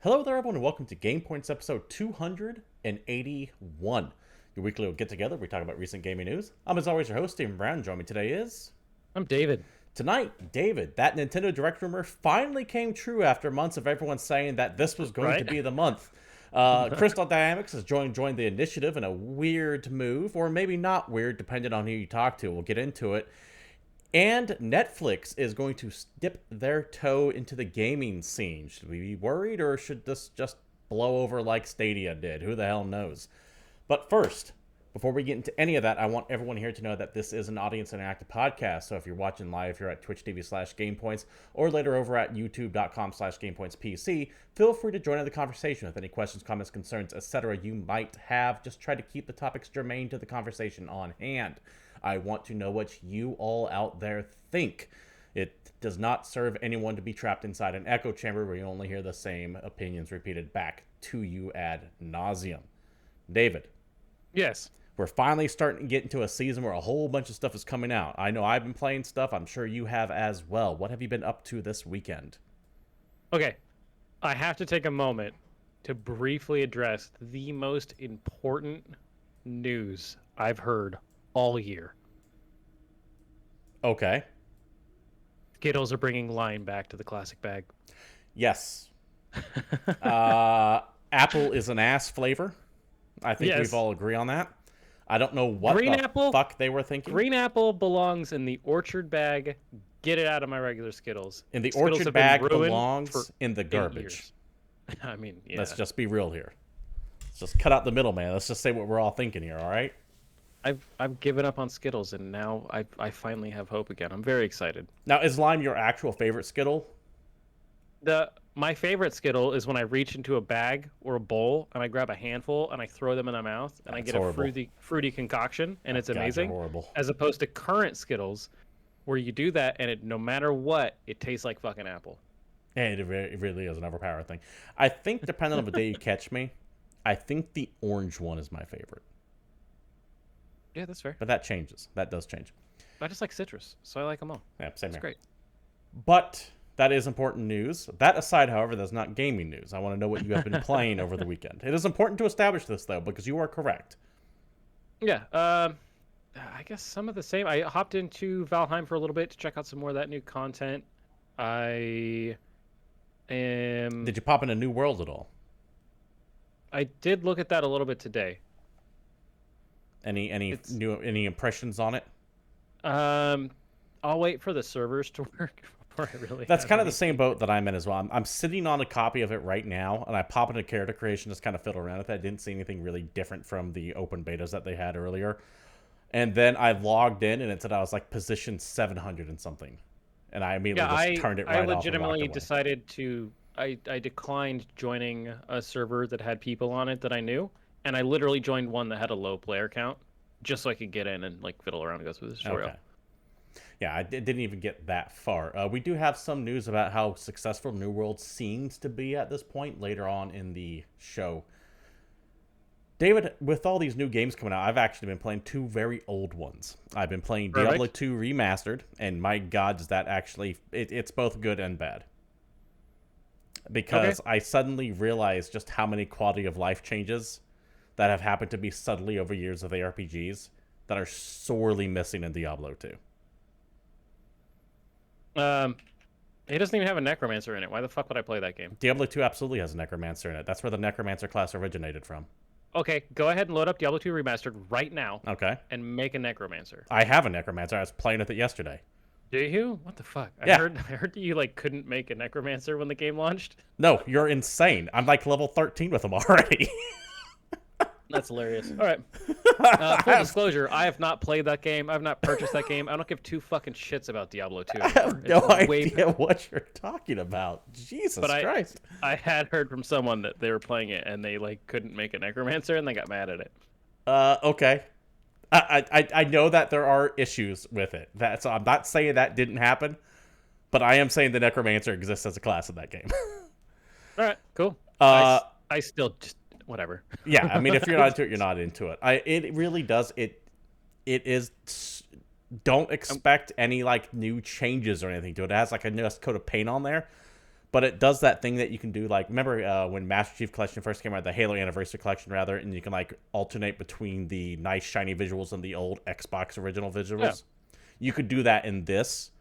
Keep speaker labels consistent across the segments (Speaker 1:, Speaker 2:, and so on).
Speaker 1: Hello there, everyone, and welcome to GamePoints episode 281. Your weekly get together. We talk about recent gaming news. I'm, as always, your host, Stephen Brown. Join me today is
Speaker 2: I'm David.
Speaker 1: tonight, David. That Nintendo Direct rumor finally came true after months of everyone saying that this was going to
Speaker 2: Right?
Speaker 1: be the month. Crystal Dynamics has joined the initiative in a weird move, or maybe not weird, depending on who you talk to. We'll get into it. And Netflix is going to dip their toe into the gaming scene. Should we be worried, or should this just blow over like Stadia did? Who the hell knows? But first, before we get into any of that, I want everyone here to know that this is an audience interactive podcast. So if you're watching live here at Twitch TV /GamePoints or later over at YouTube.com /GamePoints PC, feel free to join in the conversation with any questions, comments, concerns, etc. you might have. Just try to keep the topics germane to the conversation on hand. I want to know what you all out there think. It does not serve anyone to be trapped inside an echo chamber where you only hear the same opinions repeated back to you ad nauseum. David,
Speaker 2: Yes.
Speaker 1: we're finally starting to get into a season where a whole bunch of stuff is coming out. I know I've been playing stuff. I'm sure you have as well. What have you been up to this weekend?
Speaker 2: Okay. I have to take a moment to briefly address the most important news I've heard all year.
Speaker 1: Okay.
Speaker 2: Skittles are bringing Lion back to the classic bag.
Speaker 1: Yes. Apple is an ass flavor. I think
Speaker 2: Yes.
Speaker 1: we've all agree on that. I don't know what
Speaker 2: Green
Speaker 1: the
Speaker 2: apple?
Speaker 1: fuck they were thinking.
Speaker 2: Green apple belongs in the orchard bag. Get it out of my regular Skittles.
Speaker 1: In the
Speaker 2: Skittles
Speaker 1: orchard
Speaker 2: have been
Speaker 1: bag
Speaker 2: ruined
Speaker 1: belongs
Speaker 2: for
Speaker 1: in the
Speaker 2: 8
Speaker 1: garbage.
Speaker 2: years. I mean, yeah.
Speaker 1: Let's just be real here. Let's just cut out the middleman. Let's just say what we're all thinking here, all right?
Speaker 2: I've given up on Skittles, and now I finally have hope again. I'm very excited.
Speaker 1: Now, is lime your actual favorite Skittle?
Speaker 2: My favorite Skittle is when I reach into a bag or a bowl and I grab a handful and I throw them in my mouth and I
Speaker 1: That's
Speaker 2: get
Speaker 1: horrible.
Speaker 2: a fruity concoction and it's
Speaker 1: God, you're
Speaker 2: amazing.
Speaker 1: horrible.
Speaker 2: As opposed to current Skittles, where you do that and no matter what, it tastes like fucking apple.
Speaker 1: Yeah, it really is an overpowered thing. I think, depending on the day you catch me, I think the orange one is my favorite.
Speaker 2: Yeah, that's fair.
Speaker 1: But that changes. That does change.
Speaker 2: I just like citrus, so I like them all.
Speaker 1: Yeah, same
Speaker 2: It's
Speaker 1: here.
Speaker 2: great.
Speaker 1: But that is important news. That aside, however, that's not gaming news. I want to know what you have been playing over the weekend. It is important to establish this, though, because you are correct.
Speaker 2: Yeah, I guess some of the same. I hopped into Valheim for a little bit to check out some more of that new content. I am.
Speaker 1: Did you pop in a new world at all?
Speaker 2: I did look at that a little bit today.
Speaker 1: Any
Speaker 2: It's-
Speaker 1: any impressions on it?
Speaker 2: I'll wait for the servers to work before I really.
Speaker 1: That's
Speaker 2: have
Speaker 1: kind of the
Speaker 2: any
Speaker 1: same boat that I'm in as well. I'm sitting on a copy of it right now, and I pop into character creation, just kind of fiddle around with it. I didn't see anything really different from the open betas that they had earlier. And then I logged in, and it said I was like position 700 and something. And I immediately just turned it right
Speaker 2: I
Speaker 1: off and walked
Speaker 2: legitimately
Speaker 1: away.
Speaker 2: decided to. I declined joining a server that had people on it that I knew, and I literally joined one that had a low player count, just so I could get in and like fiddle around and go through the tutorial.
Speaker 1: Okay. Yeah, I didn't even get that far. We do have some news about how successful New World seems to be at this point later on in the show. David, with all these new games coming out, I've actually been playing two very old ones. I've been playing
Speaker 2: Perfect.
Speaker 1: Diablo 2 Remastered, and my God, does that actually... it's both good and bad. Because I suddenly realized just how many quality of life changes that have happened to be subtly over years of ARPGs that are sorely missing in Diablo 2.
Speaker 2: It doesn't even have a necromancer in it. Why the fuck would I play that game?
Speaker 1: Diablo 2 absolutely has a Necromancer in it. That's where the Necromancer class originated from.
Speaker 2: Okay, go ahead and load up Diablo 2 Remastered right now
Speaker 1: Okay.
Speaker 2: and make a necromancer.
Speaker 1: I have a Necromancer. I was playing with it yesterday.
Speaker 2: Do you? What the fuck?
Speaker 1: Yeah.
Speaker 2: I heard that you like couldn't make a necromancer when the game launched.
Speaker 1: No, you're insane. I'm like level 13 with him already.
Speaker 2: That's hilarious. All right. Full disclosure, I have not played that game. I've not purchased that game. I don't give two fucking shits about Diablo 2
Speaker 1: I
Speaker 2: anymore.
Speaker 1: have no
Speaker 2: It's way-
Speaker 1: idea what you're talking about. Jesus
Speaker 2: But
Speaker 1: Christ.
Speaker 2: I had heard from someone that they were playing it and they like couldn't make a necromancer and they got mad at it.
Speaker 1: Okay. I know that there are issues with it. So I'm not saying that didn't happen, but I am saying the Necromancer exists as a class in that game.
Speaker 2: All right, cool.
Speaker 1: Uh,
Speaker 2: I still just whatever.
Speaker 1: Yeah, I mean, if you're not into it, you're not into it. It really does. It is. Don't expect any like new changes or anything to it. It has like a nice coat of paint on there, But it does that thing that you can do, like, remember when Master Chief Collection first came out, the Halo Anniversary Collection, rather, and you can, like, alternate between the nice, shiny visuals and the old Xbox original visuals? Yeah. You could do that in this,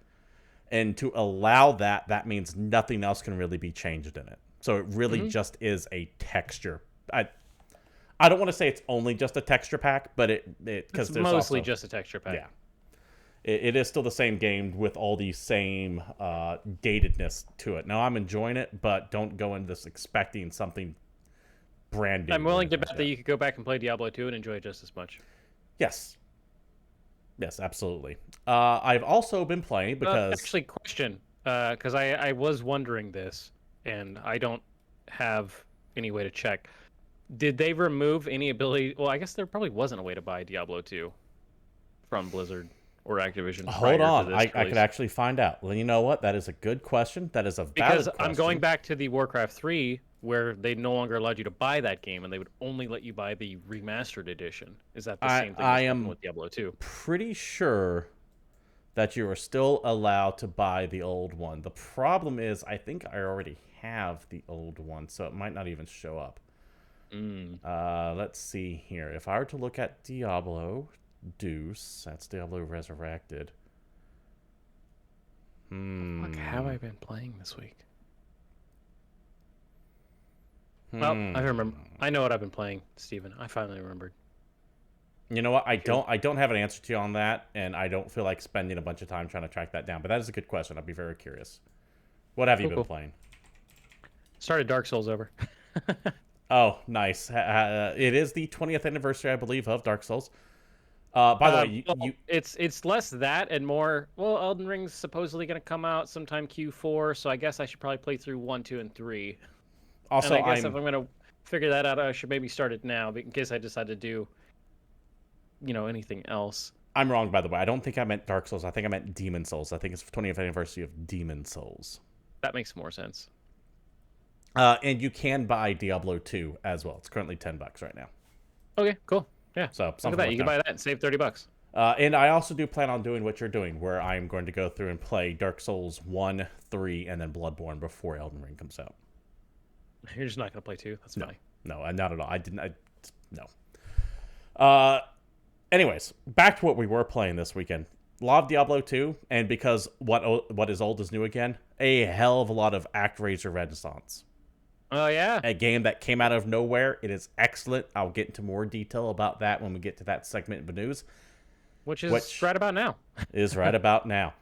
Speaker 1: and to allow that, that means nothing else can really be changed in it. So it really just is a texture. I don't want to say it's only just a texture pack, but it's
Speaker 2: mostly just a texture pack.
Speaker 1: Yeah. It is still the same game with all the same datedness to it. Now, I'm enjoying it, but don't go into this expecting something brand new.
Speaker 2: I'm willing to bet that you could go back and play Diablo 2 and enjoy it just as much.
Speaker 1: Yes. Yes, absolutely. I've also been playing because...
Speaker 2: actually, question, because I was wondering this, and I don't have any way to check. Did they remove any ability... Well, I guess there probably wasn't a way to buy Diablo 2 from Blizzard or Activision.
Speaker 1: Hold on, I could actually find out. Well, you know what? That is a good question. That is a valid question.
Speaker 2: Because I'm going back to the Warcraft 3, where they no longer allowed you to buy that game, and they would only let you buy the remastered edition. Is that the same thing as with Diablo 2?
Speaker 1: Pretty sure that you are still allowed to buy the old one. The problem is, I think I already have the old one, so it might not even show up. Let's see here. If I were to look at Diablo Deuce, that's Diablo Resurrected.
Speaker 2: What have I been playing this week? Well, I remember. I know what I've been playing, Steven. I finally remembered.
Speaker 1: You know what? I don't have an answer to you on that, and I don't feel like spending a bunch of time trying to track that down. But that is a good question. I'd be very curious. What have you been playing?
Speaker 2: Started Dark Souls over.
Speaker 1: Oh, nice. It is the 20th anniversary, I believe, of Dark Souls. By the way,
Speaker 2: it's less that and more. Well, Elden Ring's supposedly going to come out sometime Q4, so I guess I should probably play through 1, 2, and 3.
Speaker 1: Also,
Speaker 2: and I guess if I'm going to figure that out, I should maybe start it now, in case I decide to do, anything else.
Speaker 1: I'm wrong, by the way. I don't think I meant Dark Souls. I think I meant Demon Souls. I think it's the 20th anniversary of Demon Souls.
Speaker 2: That makes more sense.
Speaker 1: And you can buy Diablo 2 as well. It's currently $10 right now.
Speaker 2: Okay, cool. Yeah.
Speaker 1: So
Speaker 2: look at that. You can buy that and save $30.
Speaker 1: And I also do plan on doing what you're doing, where I'm going to go through and play Dark Souls 1, 3, and then Bloodborne before Elden Ring comes out.
Speaker 2: You're just not going to play 2? That's funny.
Speaker 1: No, not at all. No. Anyways, back to what we were playing this weekend. A lot of Diablo 2, and because what is old is new again, a hell of a lot of ActRaiser Renaissance.
Speaker 2: Oh, yeah?
Speaker 1: A game that came out of nowhere. It is excellent. I'll get into more detail about that when we get to that segment of the news.
Speaker 2: Which right about now.
Speaker 1: Is right about now.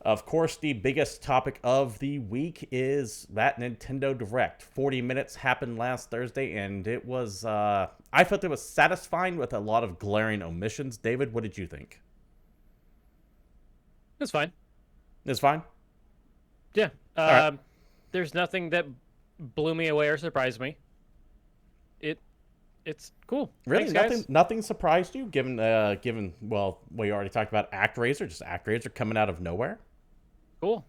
Speaker 1: Of course, the biggest topic of the week is that Nintendo Direct. 40 minutes happened last Thursday, and it was... I felt it was satisfying with a lot of glaring omissions. David, what did you think?
Speaker 2: It's fine.
Speaker 1: It's fine?
Speaker 2: Yeah. Right. There's nothing that blew me away or surprised me. It's cool.
Speaker 1: Really?
Speaker 2: Thanks,
Speaker 1: nothing surprised you, given well, we already talked about ActRaiser, just ActRaiser coming out of nowhere?
Speaker 2: Cool.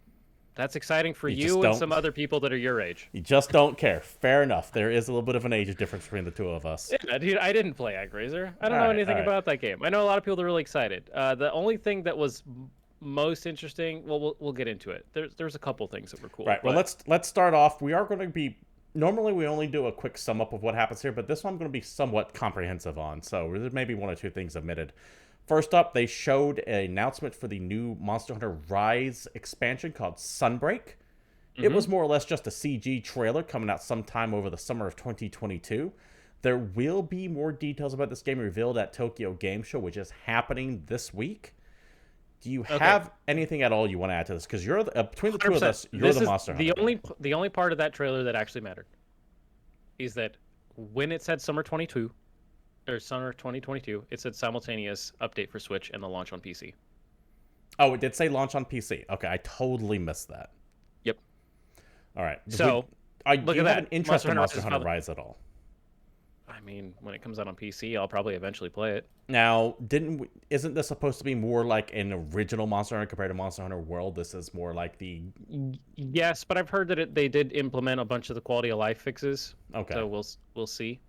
Speaker 2: That's exciting for you and some other people that are your age.
Speaker 1: You just don't care. Fair enough. There is a little bit of an age difference between the two of us.
Speaker 2: Yeah, dude, I didn't play ActRaiser. I don't know anything about that game. I know a lot of people are really excited. The only thing that was most interesting, well, we'll get into it. There's a couple things that were cool.
Speaker 1: Right. Well, let's start off. We are going to be... Normally, we only do a quick sum up of what happens here, but this one I'm going to be somewhat comprehensive on. So there may be one or two things omitted. First up, they showed an announcement for the new Monster Hunter Rise expansion called Sunbreak. Mm-hmm. It was more or less just a CG trailer coming out sometime over the summer of 2022. There will be more details about this game revealed at Tokyo Game Show, which is happening this week. Do you have anything at all you want to add to this? Because you're between the two of us, you're the Monster Hunter.
Speaker 2: The only part of that trailer that actually mattered is that when it said summer 2022, it said simultaneous update for Switch and the launch on PC.
Speaker 1: Oh, it did say launch on PC. Okay, I totally missed that.
Speaker 2: Yep.
Speaker 1: All right.
Speaker 2: So
Speaker 1: do you have an interest in Monster Hunter Rise at all?
Speaker 2: I mean, when it comes out on PC, I'll probably eventually play it.
Speaker 1: Now, isn't this supposed to be more like an original Monster Hunter compared to Monster Hunter World? This is more like the...
Speaker 2: Yes, but I've heard that they did implement a bunch of the quality of life fixes.
Speaker 1: Okay.
Speaker 2: So we'll see.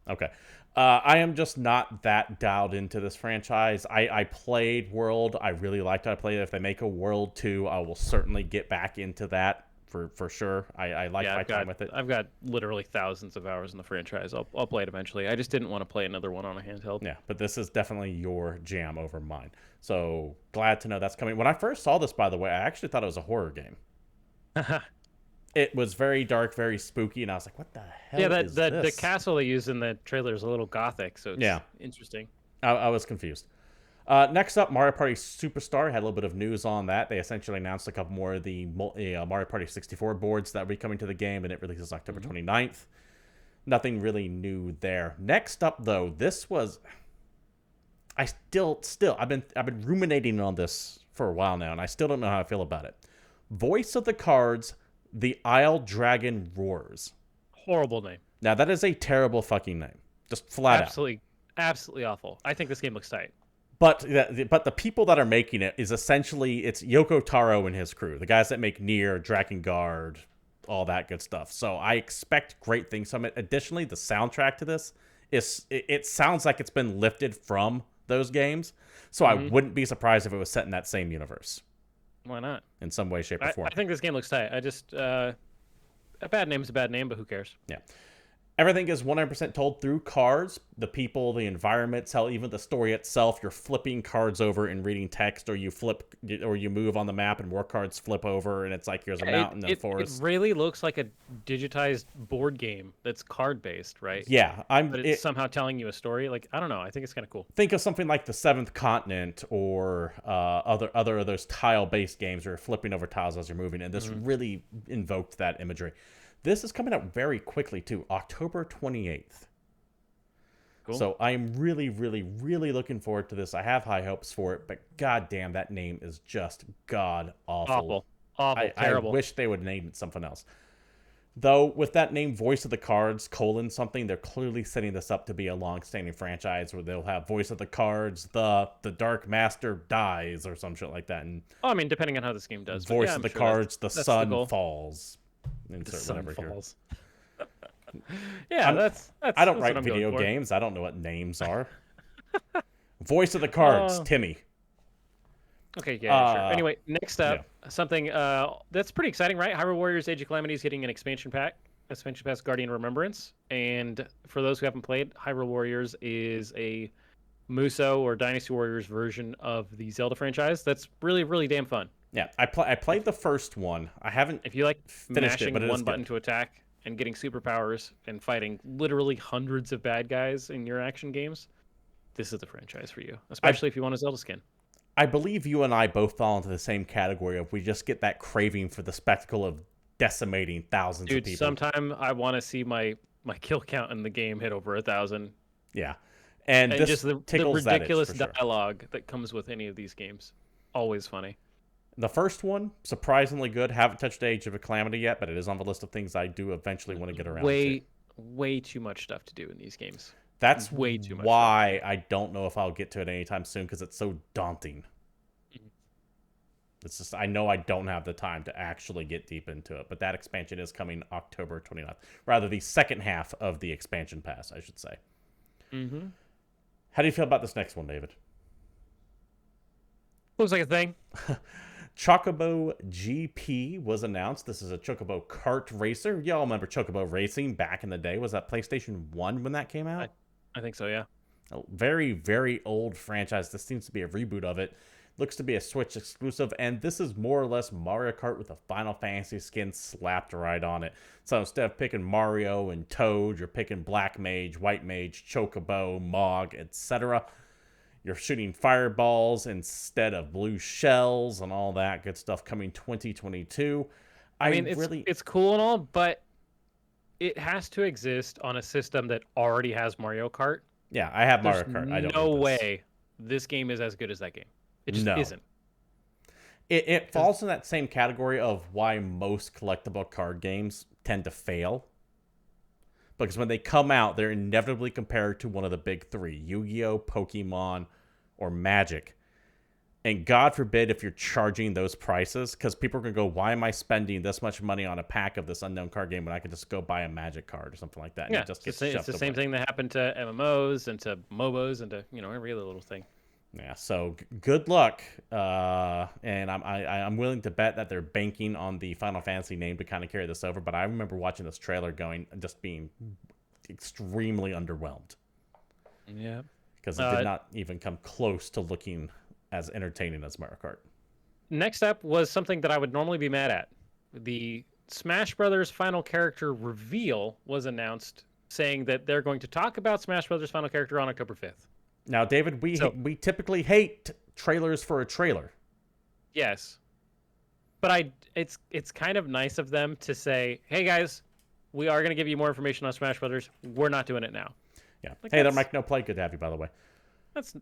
Speaker 1: Okay. I am just not that dialed into this franchise. I played World. I really liked it. I played it. If they make a World 2, I will certainly get back into that for sure. I like
Speaker 2: Yeah,
Speaker 1: my time with it.
Speaker 2: I've got literally thousands of hours in the franchise. I'll play it eventually. I just didn't want to play another one on a handheld.
Speaker 1: Yeah, but this is definitely your jam over mine. So glad to know that's coming. When I first saw this, by the way, I actually thought it was a horror game. It was very dark, very spooky, and I was like, "What the hell
Speaker 2: Yeah,
Speaker 1: is this?"
Speaker 2: the castle they use in the trailer is a little gothic, so it's interesting.
Speaker 1: I was confused. Next up, Mario Party Superstar had a little bit of news on that. They essentially announced a couple more of the Mario Party 64 boards that will be coming to the game, and it releases October 29th. Nothing really new there. Next up, though, this was... I've been ruminating on this for a while now, and I still don't know how I feel about it. Voice of the Cards, The Isle Dragon Roars.
Speaker 2: Horrible name.
Speaker 1: Now, that is a terrible fucking name. Just flat out.
Speaker 2: Absolutely awful. I think this game looks tight.
Speaker 1: But the people that are making it is essentially, it's Yoko Taro and his crew, the guys that make Nier, Drakengard, all that good stuff. So I expect great things from it. Additionally, the soundtrack to this it sounds like it's been lifted from those games. So I wouldn't be surprised if it was set in that same universe.
Speaker 2: Why not?
Speaker 1: In some way, shape, or form.
Speaker 2: I think this game looks tight. I just a bad name's a bad name, but who cares?
Speaker 1: Yeah. Everything is 100% told through cards. The people, the environments, hell, even the story itself. You're flipping cards over and reading text, or you move on the map and more cards flip over, and it's like here's a mountain and forest.
Speaker 2: It really looks like a digitized board game that's card based, right?
Speaker 1: Yeah,
Speaker 2: but it's somehow telling you a story. Like, I don't know. I think it's kind of cool.
Speaker 1: Think of something like the Seventh Continent or other of those tile based games where you're flipping over tiles as you're moving, and this really invoked that imagery. This is coming out very quickly, too. October 28th. Cool. So I'm really, really, really looking forward to this. I have high hopes for it, but goddamn, that name is just god-awful.
Speaker 2: Awful. Terrible.
Speaker 1: I wish they would name it something else. Though, with that name, Voice of the Cards, something, they're clearly setting this up to be a long-standing franchise where they'll have Voice of the Cards, the Dark Master dies, or some shit like that. And
Speaker 2: I mean, depending on how this game does.
Speaker 1: Voice of the Cards, the sun falls.
Speaker 2: The sun falls. That's
Speaker 1: I don't write video games. I don't know what names are. Voice of the Cards, Timmy.
Speaker 2: Okay, yeah, sure. Anyway, next up, something that's pretty exciting, right? Hyrule Warriors Age of Calamity is getting an expansion pack, expansion pass Guardian Remembrance. And for those who haven't played, Hyrule Warriors is a Musou or Dynasty Warriors version of the Zelda franchise. That's really, really damn fun.
Speaker 1: Yeah, I played the first one. I haven't.
Speaker 2: If you like
Speaker 1: finished
Speaker 2: mashing
Speaker 1: it, but
Speaker 2: one button to attack and getting superpowers and fighting literally hundreds of bad guys in your action games, this is the franchise for you. Especially if you want a Zelda skin.
Speaker 1: I believe you and I both fall into the same category of we just get that craving for the spectacle of decimating thousands of people.
Speaker 2: Dude, sometime I want to see my kill count in the game hit over 1,000.
Speaker 1: Yeah, and this
Speaker 2: just the
Speaker 1: tickles
Speaker 2: ridiculous
Speaker 1: that itch, for sure.
Speaker 2: dialogue that comes with any of these games. Always funny.
Speaker 1: The first one, surprisingly good. Haven't touched Age of Calamity yet, but it is on the list of things I do eventually want to get around to.
Speaker 2: Way too much stuff to do in these games.
Speaker 1: That's
Speaker 2: way too much.
Speaker 1: Why I don't know if I'll get to it anytime soon, because it's so daunting. It's just, I know I don't have the time to actually get deep into it, but that expansion is coming October 29th. Rather, the second half of the expansion pass, I should say.
Speaker 2: Mm-hmm.
Speaker 1: How do you feel about this next one, David?
Speaker 2: Looks like a thing.
Speaker 1: Chocobo GP was announced. This is a Chocobo kart racer. Y'all remember Chocobo Racing back in the day? Was that PlayStation 1 when that came out?
Speaker 2: I think so, yeah.
Speaker 1: A very, very old franchise. This seems to be a reboot of it. Looks to be a Switch exclusive, and this is more or less Mario Kart with a Final Fantasy skin slapped right on it. So instead of picking Mario and Toad, you're picking Black Mage, White Mage, Chocobo, Mog, etc. You're shooting fireballs instead of blue shells and all that good stuff coming 2022.
Speaker 2: I mean, it's cool and all, but it has to exist on a system that already has Mario Kart.
Speaker 1: Yeah, I have Mario Kart. I don't know.
Speaker 2: No way this game is as good as that game. It just isn't.
Speaker 1: It falls in that same category of why most collectible card games tend to fail. Because when they come out, they're inevitably compared to one of the big three, Yu-Gi-Oh!, Pokemon, or Magic. And God forbid if you're charging those prices, because people are going to go, why am I spending this much money on a pack of this unknown card game when I could just go buy a Magic card or something like that? And
Speaker 2: Yeah,
Speaker 1: it just
Speaker 2: it's the same thing that happened to MMOs and to MOBAs and to every other little thing.
Speaker 1: Yeah, so good luck, and I'm willing to bet that they're banking on the Final Fantasy name to kind of carry this over. But I remember watching this trailer just being extremely underwhelmed.
Speaker 2: Yeah,
Speaker 1: because it did not even come close to looking as entertaining as Mario Kart.
Speaker 2: Next up was something that I would normally be mad at. The Smash Brothers final character reveal was announced, saying that they're going to talk about Smash Brothers final character on October 5th.
Speaker 1: Now, David, we typically hate trailers for a trailer.
Speaker 2: Yes. But it's kind of nice of them to say, hey guys, we are going to give you more information on Smash Brothers. We're not doing it now.
Speaker 1: Yeah. Like, hey there, Mike No Play. Good to have you, by the way.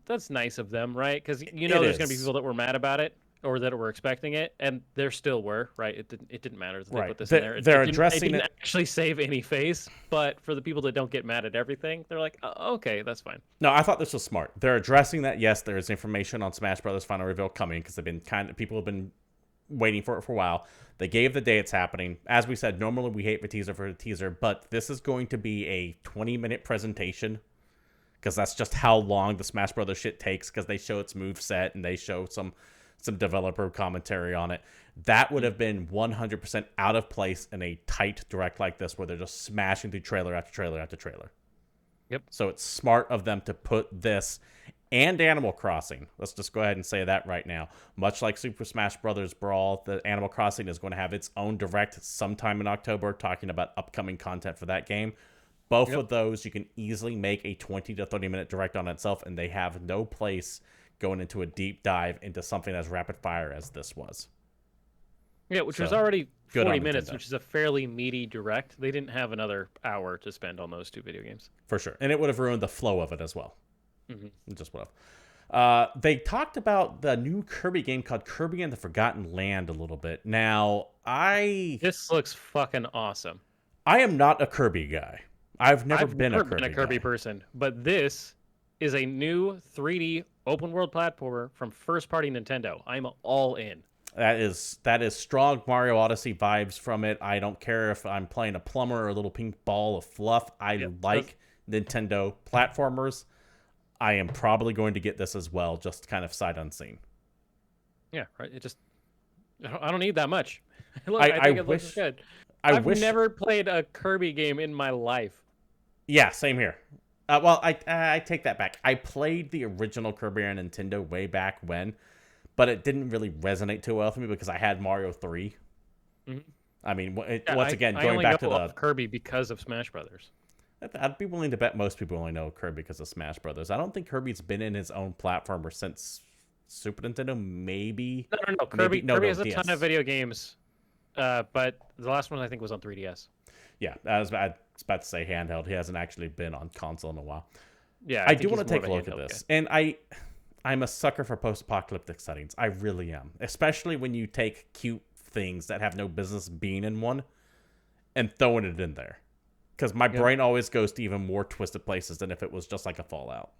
Speaker 2: That's nice of them, right? Because there's going to be people that were mad about it or that were expecting it, and there still were, right? It didn't matter that they put this in there.
Speaker 1: They're addressing
Speaker 2: it. Actually save any face, but for the people that don't get mad at everything, they're like, oh, okay, that's fine.
Speaker 1: No, I thought this was smart. They're addressing that. Yes, there is information on Smash Brothers final reveal coming because people have been waiting for it for a while. They gave the day it's happening. As we said, normally we hate the teaser for the teaser, but this is going to be a 20-minute presentation because that's just how long the Smash Brothers shit takes because they show its moveset and they show some developer commentary on it. That would have been 100% out of place in a tight direct like this where they're just smashing through trailer after trailer after trailer.
Speaker 2: Yep.
Speaker 1: So it's smart of them to put this and Animal Crossing. Let's just go ahead and say that right now. Much like Super Smash Bros. Brawl, the Animal Crossing is going to have its own direct sometime in October talking about upcoming content for that game. Both of those you can easily make a 20 to 30 minute direct on itself, and they have no place going into a deep dive into something as rapid fire as this was.
Speaker 2: Yeah, which was already 40 minutes, which is a fairly meaty direct. They didn't have another hour to spend on those two video games.
Speaker 1: For sure. And it would have ruined the flow of it as well. Mm-hmm. Just would have. They talked about the new Kirby game called Kirby and the Forgotten Land a little bit. Now,
Speaker 2: This looks fucking awesome.
Speaker 1: I am not a Kirby guy. I've never been a Kirby
Speaker 2: person, but this is a new 3D open world platformer from first party Nintendo. I'm all in.
Speaker 1: That is strong Mario Odyssey vibes from it. I don't care if I'm playing a plumber or a little pink ball of fluff. I like Nintendo platformers. I am probably going to get this as well, just kind of sight unseen.
Speaker 2: Yeah, right. I don't need that much. Look, I think it looks good. I've never played a Kirby game in my life.
Speaker 1: Yeah, same here. Well, I take that back. I played the original Kirby on Nintendo way back when, but it didn't really resonate too well for me because I had Mario 3. Mm-hmm. I mean, once again, going back to the
Speaker 2: Kirby because of Smash Brothers.
Speaker 1: I'd be willing to bet most people only know Kirby because of Smash Brothers. I don't think Kirby's been in his own platformer since Super Nintendo, maybe.
Speaker 2: No. Kirby has a ton of video games, but the last one I think was on 3DS.
Speaker 1: Yeah, I was about to say handheld. He hasn't actually been on console in a while.
Speaker 2: Yeah,
Speaker 1: I do want to take a look at this. And I'm a sucker for post-apocalyptic settings. I really am. Especially when you take cute things that have no business being in one and throwing it in there. Because my brain always goes to even more twisted places than if it was just like a Fallout.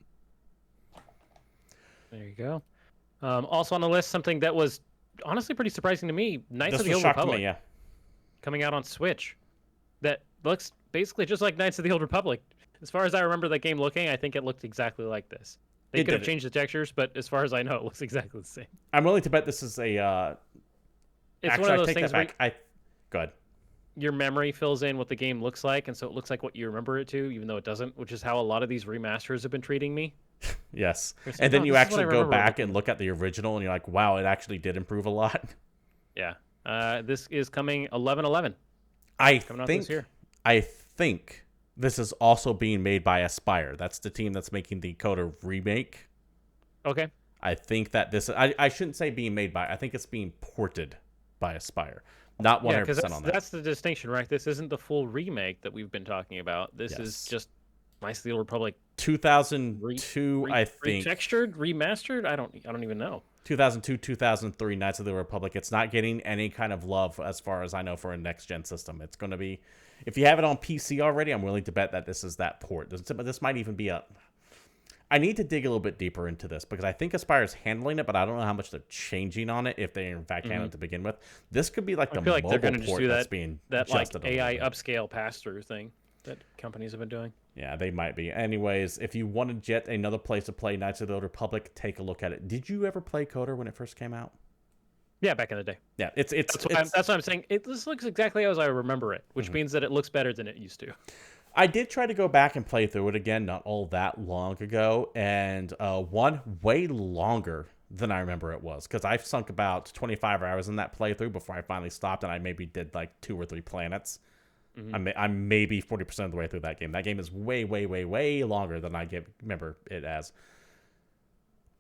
Speaker 2: There you go. Also on the list, something that was honestly pretty surprising to me, Knights of the Old Republic.
Speaker 1: Me,
Speaker 2: coming out on Switch. That looks basically just like Knights of the Old Republic. As far as I remember that game looking, I think it looked exactly like this. They could have changed the textures, but as far as I know, it looks exactly the same.
Speaker 1: I'm willing to bet this is a...
Speaker 2: It's one of those things where
Speaker 1: Go ahead.
Speaker 2: Your memory fills in what the game looks like, and so it looks like what you remember it to, even though it doesn't, which is how a lot of these remasters have been treating me.
Speaker 1: Yes. And then you actually go back and look at the original, and you're like, wow, it actually did improve a lot.
Speaker 2: Yeah. This is coming 11/11.
Speaker 1: I think this is also being made by Aspyr. That's the team that's making the Coda remake.
Speaker 2: Okay.
Speaker 1: I think that this... I shouldn't say being made by... I think it's being ported by Aspyr. Not 100% on that.
Speaker 2: That's the distinction, right? This isn't the full remake that we've been talking about. This is just Knights of the Old Republic
Speaker 1: 2002, I think.
Speaker 2: Retextured, remastered? I don't even know.
Speaker 1: 2002, 2003 Knights of the Republic. It's not getting any kind of love as far as I know for a next gen system. It's going to be, if you have it on PC already, I'm willing to bet that this is that port. This might even be a... I need to dig a little bit deeper into this because I think Aspyr's handling it, but I don't know how much they're changing on it if they in fact handle it to begin with. This could be like the mobile port that's being
Speaker 2: that like AI upscale pass-through thing. that companies have been doing.
Speaker 1: Yeah, they might be. Anyways, if you wanted yet another place to play Knights of the Old Republic, take a look at it. Did you ever play KOTOR when it first came out?
Speaker 2: Yeah, back in the day.
Speaker 1: Yeah,
Speaker 2: That's what I'm saying. This looks exactly as I remember it, which means that it looks better than it used to.
Speaker 1: I did try to go back and play through it again not all that long ago, and way longer than I remember it was, because I've sunk about 25 hours in that playthrough before I finally stopped, and I maybe did like 2 or 3 planets. I'm maybe 40% of the way through that game. That game is way, way, way, way longer than I remember it as.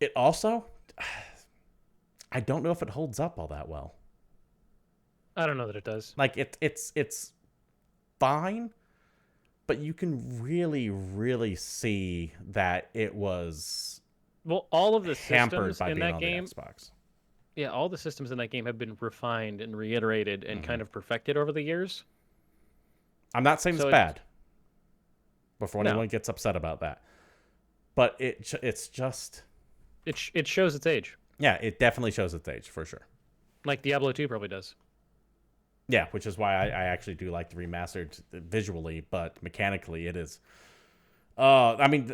Speaker 1: It also, I don't know if it holds up all that well.
Speaker 2: I don't know that it does.
Speaker 1: Like it's fine, but you can really, really see that it was
Speaker 2: all of the
Speaker 1: hampered
Speaker 2: systems
Speaker 1: by
Speaker 2: in
Speaker 1: being
Speaker 2: that
Speaker 1: on
Speaker 2: game.
Speaker 1: The Xbox.
Speaker 2: Yeah, all the systems in that game have been refined and reiterated and kind of perfected over the years.
Speaker 1: I'm not saying it's bad. Before anyone gets upset about that, but it's just
Speaker 2: it shows its age.
Speaker 1: Yeah, it definitely shows its age for sure.
Speaker 2: Like Diablo 2 probably does.
Speaker 1: Yeah, which is why I actually do like the remastered visually, but mechanically it is. I mean,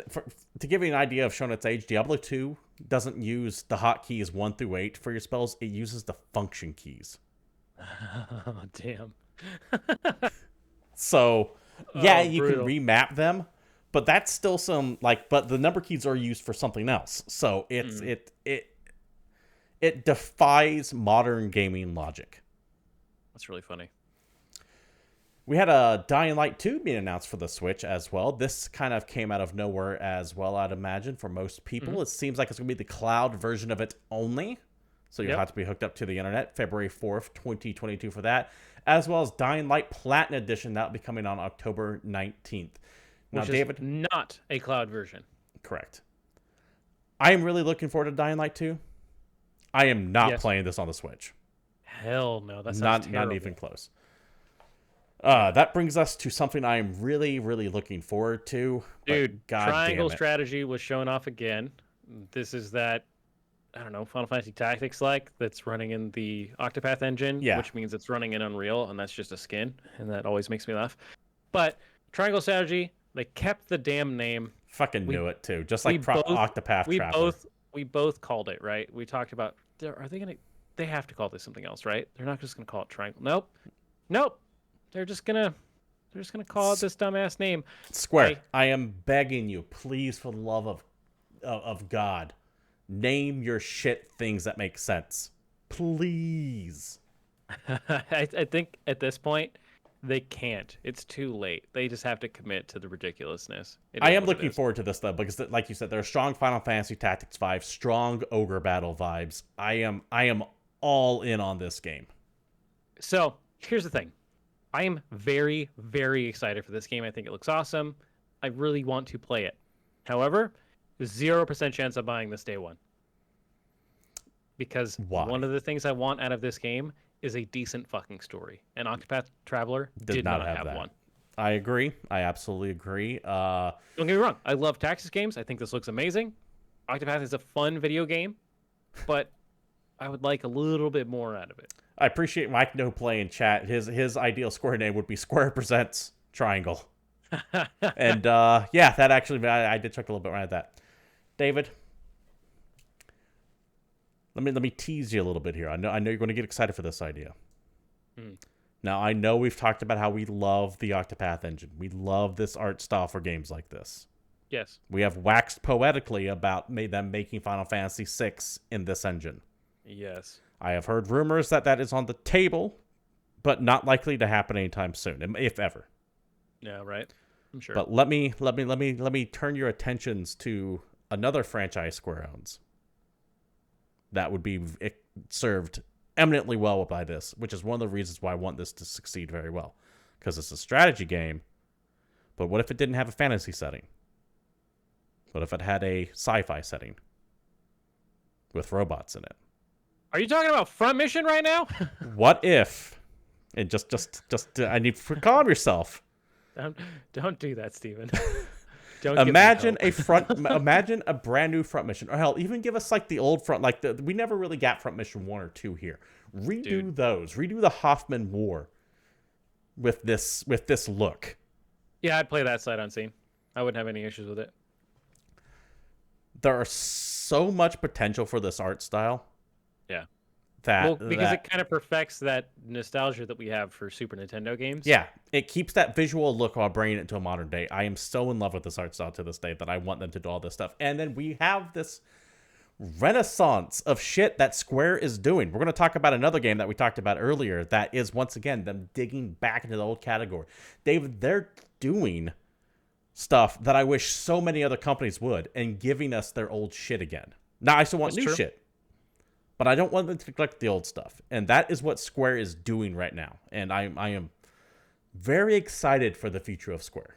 Speaker 1: to give you an idea of showing its age, Diablo 2 doesn't use the hotkeys 1 through 8 for your spells. It uses the function keys.
Speaker 2: Oh, damn.
Speaker 1: So, yeah, you
Speaker 2: brutal.
Speaker 1: can remap them, but that's still but the number keys are used for something else. So it defies modern gaming logic.
Speaker 2: That's really funny.
Speaker 1: We had a Dying Light 2 being announced for the Switch as well. This kind of came out of nowhere as well, I'd imagine, for most people. It seems like it's going to be the cloud version of it only. So you'll have to be hooked up to the internet. February 4th, 2022 for that. As well as Dying Light Platinum Edition. That will be coming on October 19th. Now,
Speaker 2: Which
Speaker 1: David,
Speaker 2: is not a cloud version.
Speaker 1: Correct. I am really looking forward to Dying Light 2. I am not playing this on the Switch.
Speaker 2: Hell no. That's not
Speaker 1: even close. That brings us to something I am really, really looking forward to.
Speaker 2: Dude, Triangle Strategy was shown off again. This is that, I don't know, Final Fantasy Tactics that's running in the Octopath engine, which means it's running in Unreal, and that's just a skin, and that always makes me laugh. But Triangle Strategy, they kept the damn name.
Speaker 1: Fucking knew it too, just like Octopath Traveler.
Speaker 2: We both called it, right? We talked about, they have to call this something else, right? They're not just gonna call it Triangle. Nope. They're just gonna call it this dumbass name.
Speaker 1: Square, I am begging you, please, for the love of God, name your shit things that make sense, please.
Speaker 2: I think at this point they can't. It's too late. They just have to commit to the ridiculousness.
Speaker 1: I am looking forward to this though, because like you said, there are strong Final Fantasy Tactics vibes, strong Ogre Battle vibes. I am all in on this game.
Speaker 2: So here's the thing. I am very, very excited for this game. I think it looks awesome. I really want to play it. However, 0% chance of buying this day one. Because one of the things I want out of this game is a decent fucking story. And Octopath Traveler did not have one.
Speaker 1: I agree. I absolutely agree.
Speaker 2: Don't get me wrong. I love Tactics games. I think this looks amazing. Octopath is a fun video game, but I would like a little bit more out of it.
Speaker 1: I appreciate Mike No Play in chat. His ideal Square name would be Square Presents Triangle. And that actually, I did check a little bit right at that. David, let me tease you a little bit here. I know you're going to get excited for this idea. Now, I know we've talked about how we love the Octopath engine. We love this art style for games like this.
Speaker 2: Yes.
Speaker 1: We have waxed poetically about them making Final Fantasy VI in this engine.
Speaker 2: Yes.
Speaker 1: I have heard rumors that is on the table, but not likely to happen anytime soon, if ever.
Speaker 2: Yeah, right. I'm sure.
Speaker 1: But let me turn your attentions to another franchise Square owns. That would be served eminently well by this, which is one of the reasons why I want this to succeed very well, because it's a strategy game. But what if it didn't have a fantasy setting? What if it had a sci-fi setting with robots in it?
Speaker 2: Are you talking about Front Mission right now?
Speaker 1: What if? And just I need to calm yourself.
Speaker 2: Don't do that, Steven.
Speaker 1: Imagine a brand new Front Mission, or hell, even give us like the old Front, we never really got Front Mission 1 or 2 here. Redo those. Redo the Hoffman War with this look.
Speaker 2: Yeah, I'd play that sight unseen. I wouldn't have any issues with it.
Speaker 1: There are so much potential for this art style
Speaker 2: Yeah.
Speaker 1: that
Speaker 2: Well, because it kind of perfects that nostalgia that we have for Super Nintendo games.
Speaker 1: yeah, it keeps that visual look while bringing it to a modern day. I am so in love with this art style to this day that I want them to do all this stuff. And then we have this renaissance of shit that Square is doing. We're going to talk about another game that we talked about earlier that is, once again, them digging back into the old category. David, they're doing stuff that I wish so many other companies would and giving us their old shit again. Now, I still want new shit, but I don't want them to neglect the old stuff. And that is what Square is doing right now. And I am very excited for the future of Square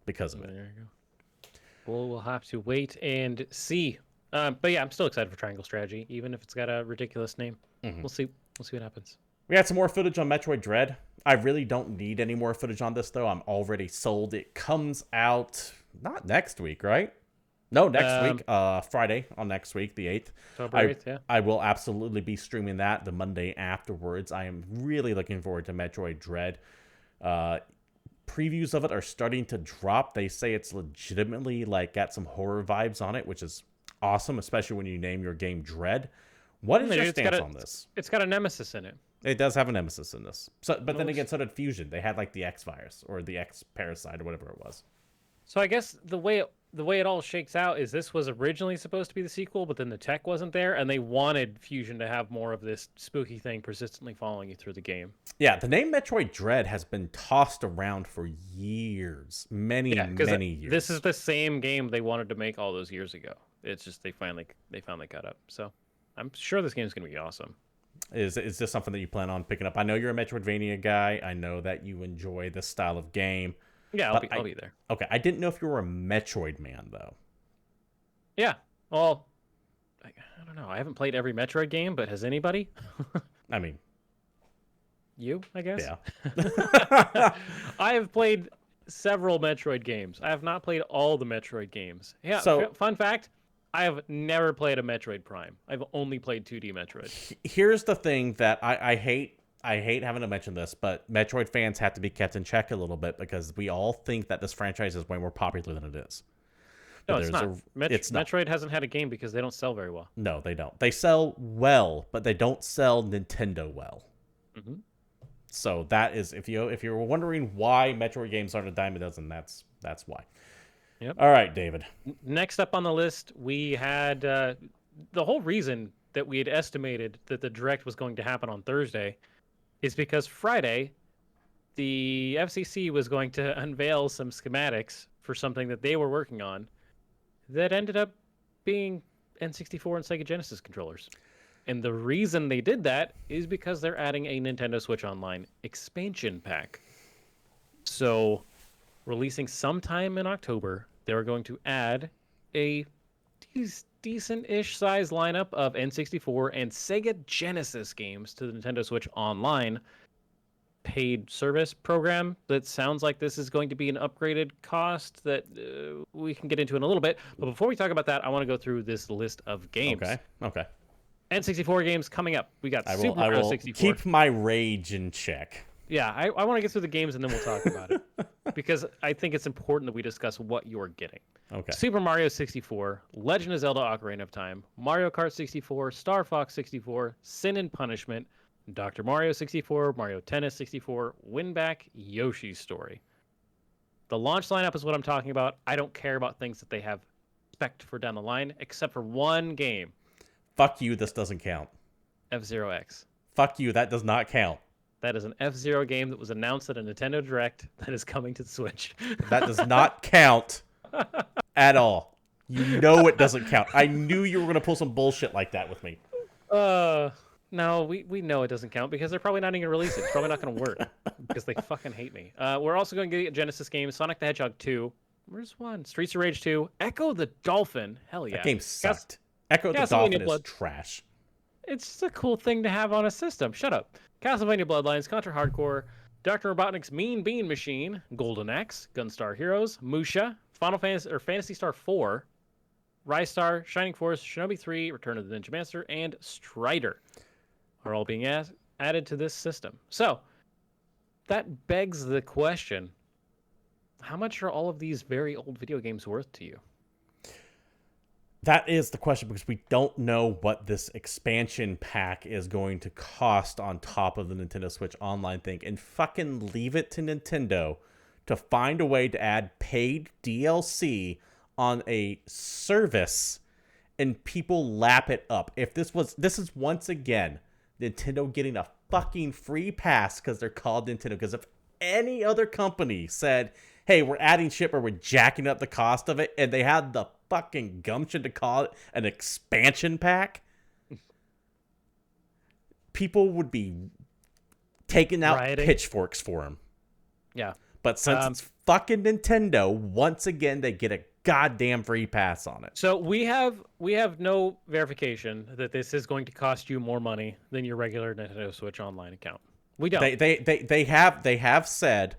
Speaker 1: because of it.
Speaker 2: There you go. Well, we'll have to wait and see. But yeah, I'm still excited for Triangle Strategy, even if it's got a ridiculous name. We'll see. We'll see what happens.
Speaker 1: We had some more footage on Metroid Dread. I really don't need any more footage on this, though. I'm already sold. It comes out not next week, right? No, next week. Friday on next week, the 8th.
Speaker 2: October 8th, yeah.
Speaker 1: I will absolutely be streaming that the Monday afterwards. I am really looking forward to Metroid Dread. Previews of it are starting to drop. They say it's legitimately like got some horror vibes on it, which is awesome, especially when you name your game Dread. What is your stance on this?
Speaker 2: It's got a nemesis in it.
Speaker 1: It does have a nemesis in this. So, but then again, so did Fusion. They had like the X virus or the X parasite or whatever it was.
Speaker 2: So I guess the way it all shakes out is this was originally supposed to be the sequel, but then the tech wasn't there, and they wanted Fusion to have more of this spooky thing persistently following you through the game.
Speaker 1: Yeah, the name Metroid Dread has been tossed around for years, many years.
Speaker 2: This is the same game they wanted to make all those years ago. It's just they finally got up. So I'm sure this game is going to be awesome.
Speaker 1: Is this something that you plan on picking up? I know you're a Metroidvania guy. I know that you enjoy this style of game.
Speaker 2: Yeah, I'll be there.
Speaker 1: Okay, I didn't know if you were a Metroid man, though.
Speaker 2: Yeah, well, I don't know. I haven't played every Metroid game, but has anybody?
Speaker 1: I mean...
Speaker 2: You, I guess?
Speaker 1: Yeah.
Speaker 2: I have played several Metroid games. I have not played all the Metroid games. Yeah,
Speaker 1: so,
Speaker 2: fun fact, I have never played a Metroid Prime. I've only played 2D Metroid.
Speaker 1: Here's the thing that I hate. I hate having to mention this, but Metroid fans have to be kept in check a little bit because we all think that this franchise is way more popular than it is.
Speaker 2: No, it's not. Metroid hasn't had a game because they don't sell very well.
Speaker 1: No, they don't. They sell well, but they don't sell Nintendo well.
Speaker 2: Mm-hmm.
Speaker 1: So that is, if you're wondering why Metroid games aren't a dime a dozen, that's why.
Speaker 2: Yep.
Speaker 1: All right, David.
Speaker 2: Next up on the list, we had the whole reason that we had estimated that the Direct was going to happen on Thursday is because Friday, the FCC was going to unveil some schematics for something that they were working on that ended up being N64 and Sega Genesis controllers. And the reason they did that is because they're adding a Nintendo Switch Online expansion pack. So, releasing sometime in October, they're going to add a decent-ish size lineup of N64 and Sega Genesis games to the Nintendo Switch Online paid service program. That sounds like this is going to be an upgraded cost that we can get into in a little bit. But before we talk about that, I want to go through this list of games.
Speaker 1: Okay.
Speaker 2: N64 games coming up. We got Super Mario 64.
Speaker 1: Keep my rage in check.
Speaker 2: Yeah, I want to get through the games and then we'll talk about it. Because I think it's important that we discuss what you're getting.
Speaker 1: Okay.
Speaker 2: Super Mario 64, Legend of Zelda Ocarina of Time, Mario Kart 64, Star Fox 64, Sin and Punishment, Dr. Mario 64, Mario Tennis 64, Winback, Yoshi's Story. The launch lineup is what I'm talking about. I don't care about things that they have spec'd for down the line, except for one game.
Speaker 1: Fuck you, this doesn't count.
Speaker 2: F-Zero X.
Speaker 1: Fuck you, that does not count.
Speaker 2: That is an F-Zero game that was announced at a Nintendo Direct that is coming to the Switch.
Speaker 1: That does not count at all. You know it doesn't count. I knew you were going to pull some bullshit like that with me.
Speaker 2: No, we know it doesn't count because they're probably not even going to release it. It's probably not going to work because they fucking hate me. We're also going to get Genesis games, Sonic the Hedgehog 2. Where's one? Streets of Rage 2. Echo the Dolphin. Hell yeah.
Speaker 1: That game sucked. Echo the Dolphin is trash.
Speaker 2: It's just a cool thing to have on a system. Shut up. Castlevania Bloodlines, Contra Hardcore, Dr. Robotnik's Mean Bean Machine, Golden Axe, Gunstar Heroes, Musha, Final Fantasy or Phantasy Star 4, Rise Star, Shining Force, Shinobi 3, Return of the Ninja Master, and Strider are all being added to this system. So, that begs the question, how much are all of these very old video games worth to you?
Speaker 1: That is the question, because we don't know what this expansion pack is going to cost on top of the Nintendo Switch Online thing. And fucking leave it to Nintendo to find a way to add paid DLC on a service and people lap it up. If this is once again Nintendo getting a fucking free pass because they're called Nintendo. Because if any other company said, hey, we're adding shit or we're jacking up the cost of it, and they had the fucking gumption to call it an expansion pack, people would be taking out
Speaker 2: Rioting.
Speaker 1: pitchforks for them.
Speaker 2: Yeah.
Speaker 1: But since it's fucking Nintendo, once again, they get a goddamn free pass on it.
Speaker 2: So we have no verification that this is going to cost you more money than your regular Nintendo Switch Online account. We don't.
Speaker 1: They have said,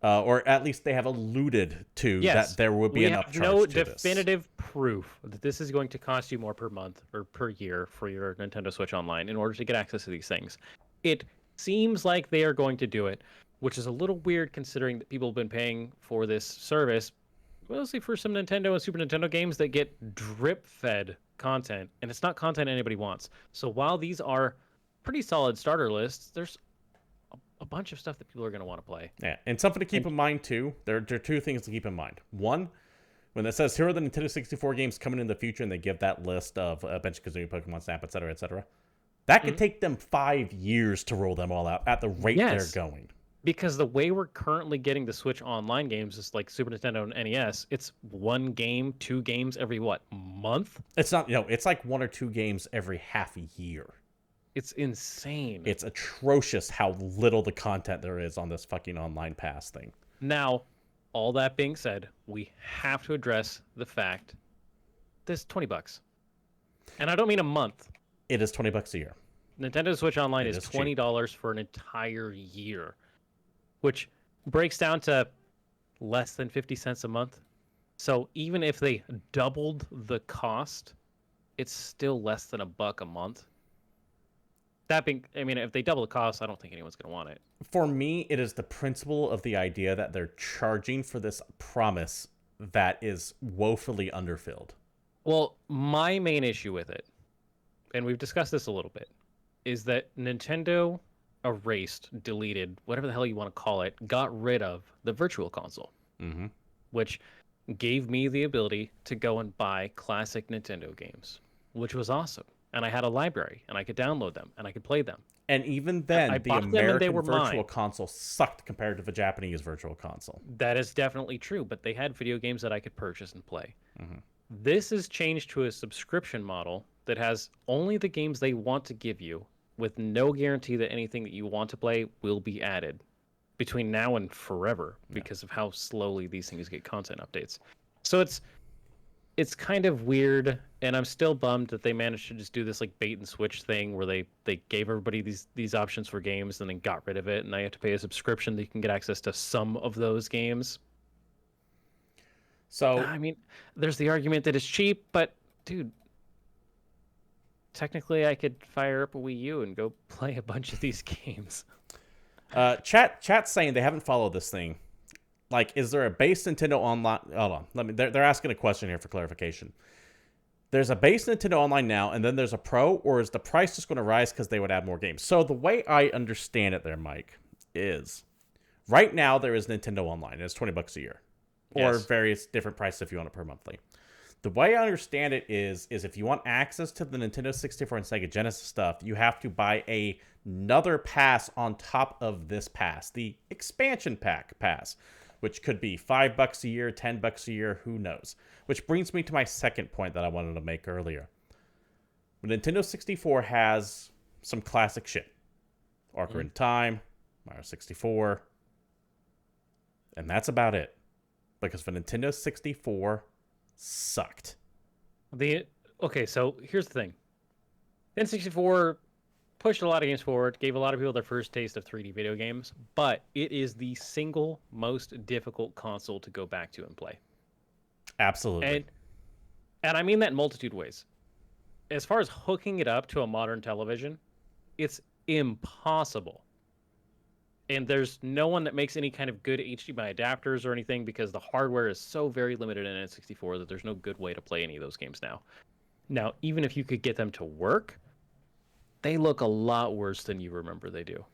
Speaker 1: or at least they have alluded to, that there will be an upcharge.
Speaker 2: We have no
Speaker 1: to
Speaker 2: definitive proof that this is going to cost you more per month or per year for your Nintendo Switch Online in order to get access to these things. It seems like they are going to do it, which is a little weird considering that people have been paying for this service mostly for some Nintendo and Super Nintendo games that get drip-fed content, and it's not content anybody wants. So while these are pretty solid starter lists, there's a bunch of stuff that people are going to want to play.
Speaker 1: Yeah, and something to keep in mind, too. There are two things to keep in mind. One, when it says, here are the Nintendo 64 games coming in the future, and they give that list of a bunch of Kazooie, Pokemon Snap, etc., that could take them 5 years to roll them all out at the rate they're going.
Speaker 2: Because the way we're currently getting the Switch Online games is like Super Nintendo and NES. It's 1 game, 2 games every, month?
Speaker 1: It's not, it's like 1 or 2 games every half a year.
Speaker 2: It's insane.
Speaker 1: It's atrocious how little the content there is on this fucking online pass thing.
Speaker 2: Now, all that being said, we have to address the fact this $20. And I don't mean a month.
Speaker 1: It is $20 a year.
Speaker 2: Nintendo Switch Online is $20
Speaker 1: cheap.
Speaker 2: for an entire year, which breaks down to less than 50 cents a month. So even if they doubled the cost, it's still less than $1 a month. That being, I mean, if they double the cost, I don't think anyone's going to want it.
Speaker 1: For me, it is the principle of the idea that they're charging for this promise that is woefully underfilled.
Speaker 2: Well, my main issue with it, and we've discussed this a little bit, is that Nintendo erased, deleted, whatever the hell you want to call it, got rid of the Virtual Console, which gave me the ability to go and buy classic Nintendo games, which was awesome. And I had a library, and I could download them, and I could play them.
Speaker 1: And even then, the American Virtual Console sucked compared to the Japanese Virtual Console.
Speaker 2: That is definitely true, but they had video games that I could purchase and play. This is changed to a subscription model that has only the games they want to give you, with no guarantee that anything that you want to play will be added between now and forever because of how slowly these things get content updates. So it's kind of weird, and I'm still bummed that they managed to just do this like bait and switch thing where they gave everybody these options for games and then got rid of it, and now you have to pay a subscription that you can get access to some of those games.
Speaker 1: So
Speaker 2: I mean, there's the argument that it's cheap, but dude, technically I could fire up a Wii U and go play a bunch of these games.
Speaker 1: Chat's saying they haven't followed this thing. Like, is there a base Nintendo Online? Hold on. They're asking a question here for clarification. There's a base Nintendo Online now, and then there's a Pro, or is the price just going to rise because they would add more games? So the way I understand it there, Mike, is right now there is Nintendo Online. It's $20 a year. Or various different prices if you want it per monthly. The way I understand it is if you want access to the Nintendo 64 and Sega Genesis stuff, you have to buy another pass on top of this pass, the expansion pack pass, which could be $5 a year, $10 a year, who knows. Which brings me to my second point that I wanted to make earlier. Nintendo 64 has some classic shit. Ocarina of Time, Mario 64, and that's about it. Because the Nintendo 64 sucked.
Speaker 2: Okay, so here's the thing. N64 pushed a lot of games forward, gave a lot of people their first taste of 3D video games, but it is the single most difficult console to go back to and play.
Speaker 1: Absolutely.
Speaker 2: And I mean that in multitude ways. As far as hooking it up to a modern television, it's impossible. And there's no one that makes any kind of good HDMI adapters or anything because the hardware is so very limited in N64 that there's no good way to play any of those games now. Now, even if you could get them to work, they look a lot worse than you remember they do.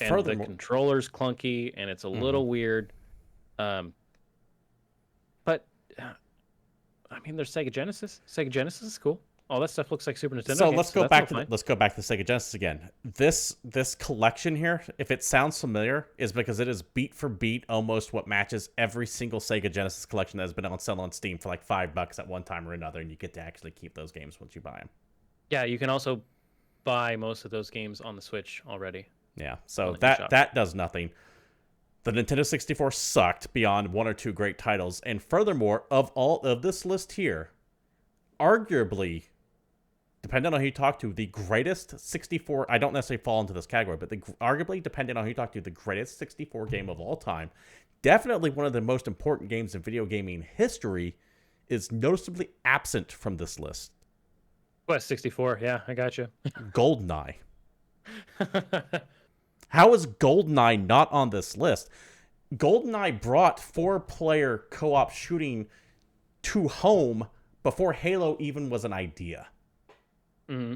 Speaker 2: And the controller's clunky, and it's a little weird. But I mean, there's Sega Genesis. Sega Genesis is cool. All that stuff looks like Super Nintendo.
Speaker 1: So
Speaker 2: games,
Speaker 1: let's go back to let's go back to Sega Genesis again. This collection here, if it sounds familiar, is because it is beat for beat almost what matches every single Sega Genesis collection that has been on sale on Steam for like $5 at one time or another, and you get to actually keep those games once you buy them.
Speaker 2: Yeah, you can also buy most of those games on the Switch already.
Speaker 1: Yeah, so that does nothing. The Nintendo 64 sucked beyond one or two great titles, and furthermore, of all of this list here, arguably, depending on who you talk to, the greatest 64, I don't necessarily fall into this category, but arguably, depending on who you talk to, the greatest 64 game of all time, definitely one of the most important games in video gaming history, is noticeably absent from this list.
Speaker 2: Quest 64, yeah, I got you.
Speaker 1: GoldenEye. How is GoldenEye not on this list? GoldenEye brought 4-player co-op shooting to home before Halo even was an idea.
Speaker 2: Mm-hmm.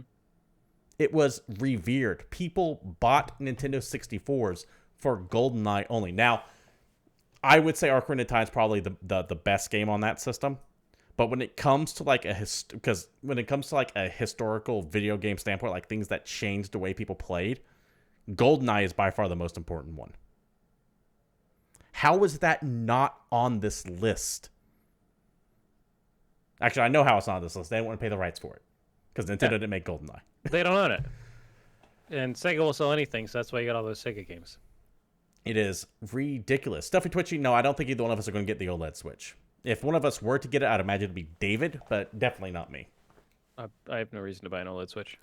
Speaker 1: It was revered. People bought Nintendo 64s for GoldenEye only. Now, I would say Ocarina of Time is probably the best game on that system. But when it comes to like a historical video game standpoint, like things that changed the way people played, GoldenEye is by far the most important one. How is that not on this list? Actually, I know how it's not on this list. They didn't want to pay the rights for it because Nintendo didn't make GoldenEye.
Speaker 2: They don't own it. And Sega will sell anything, so that's why you got all those Sega games.
Speaker 1: It is ridiculous. Stuffy Twitchy, no, I don't think either one of us are going to get the OLED Switch. If one of us were to get it, I'd imagine it'd be David, but definitely not me.
Speaker 2: I have no reason to buy an OLED Switch.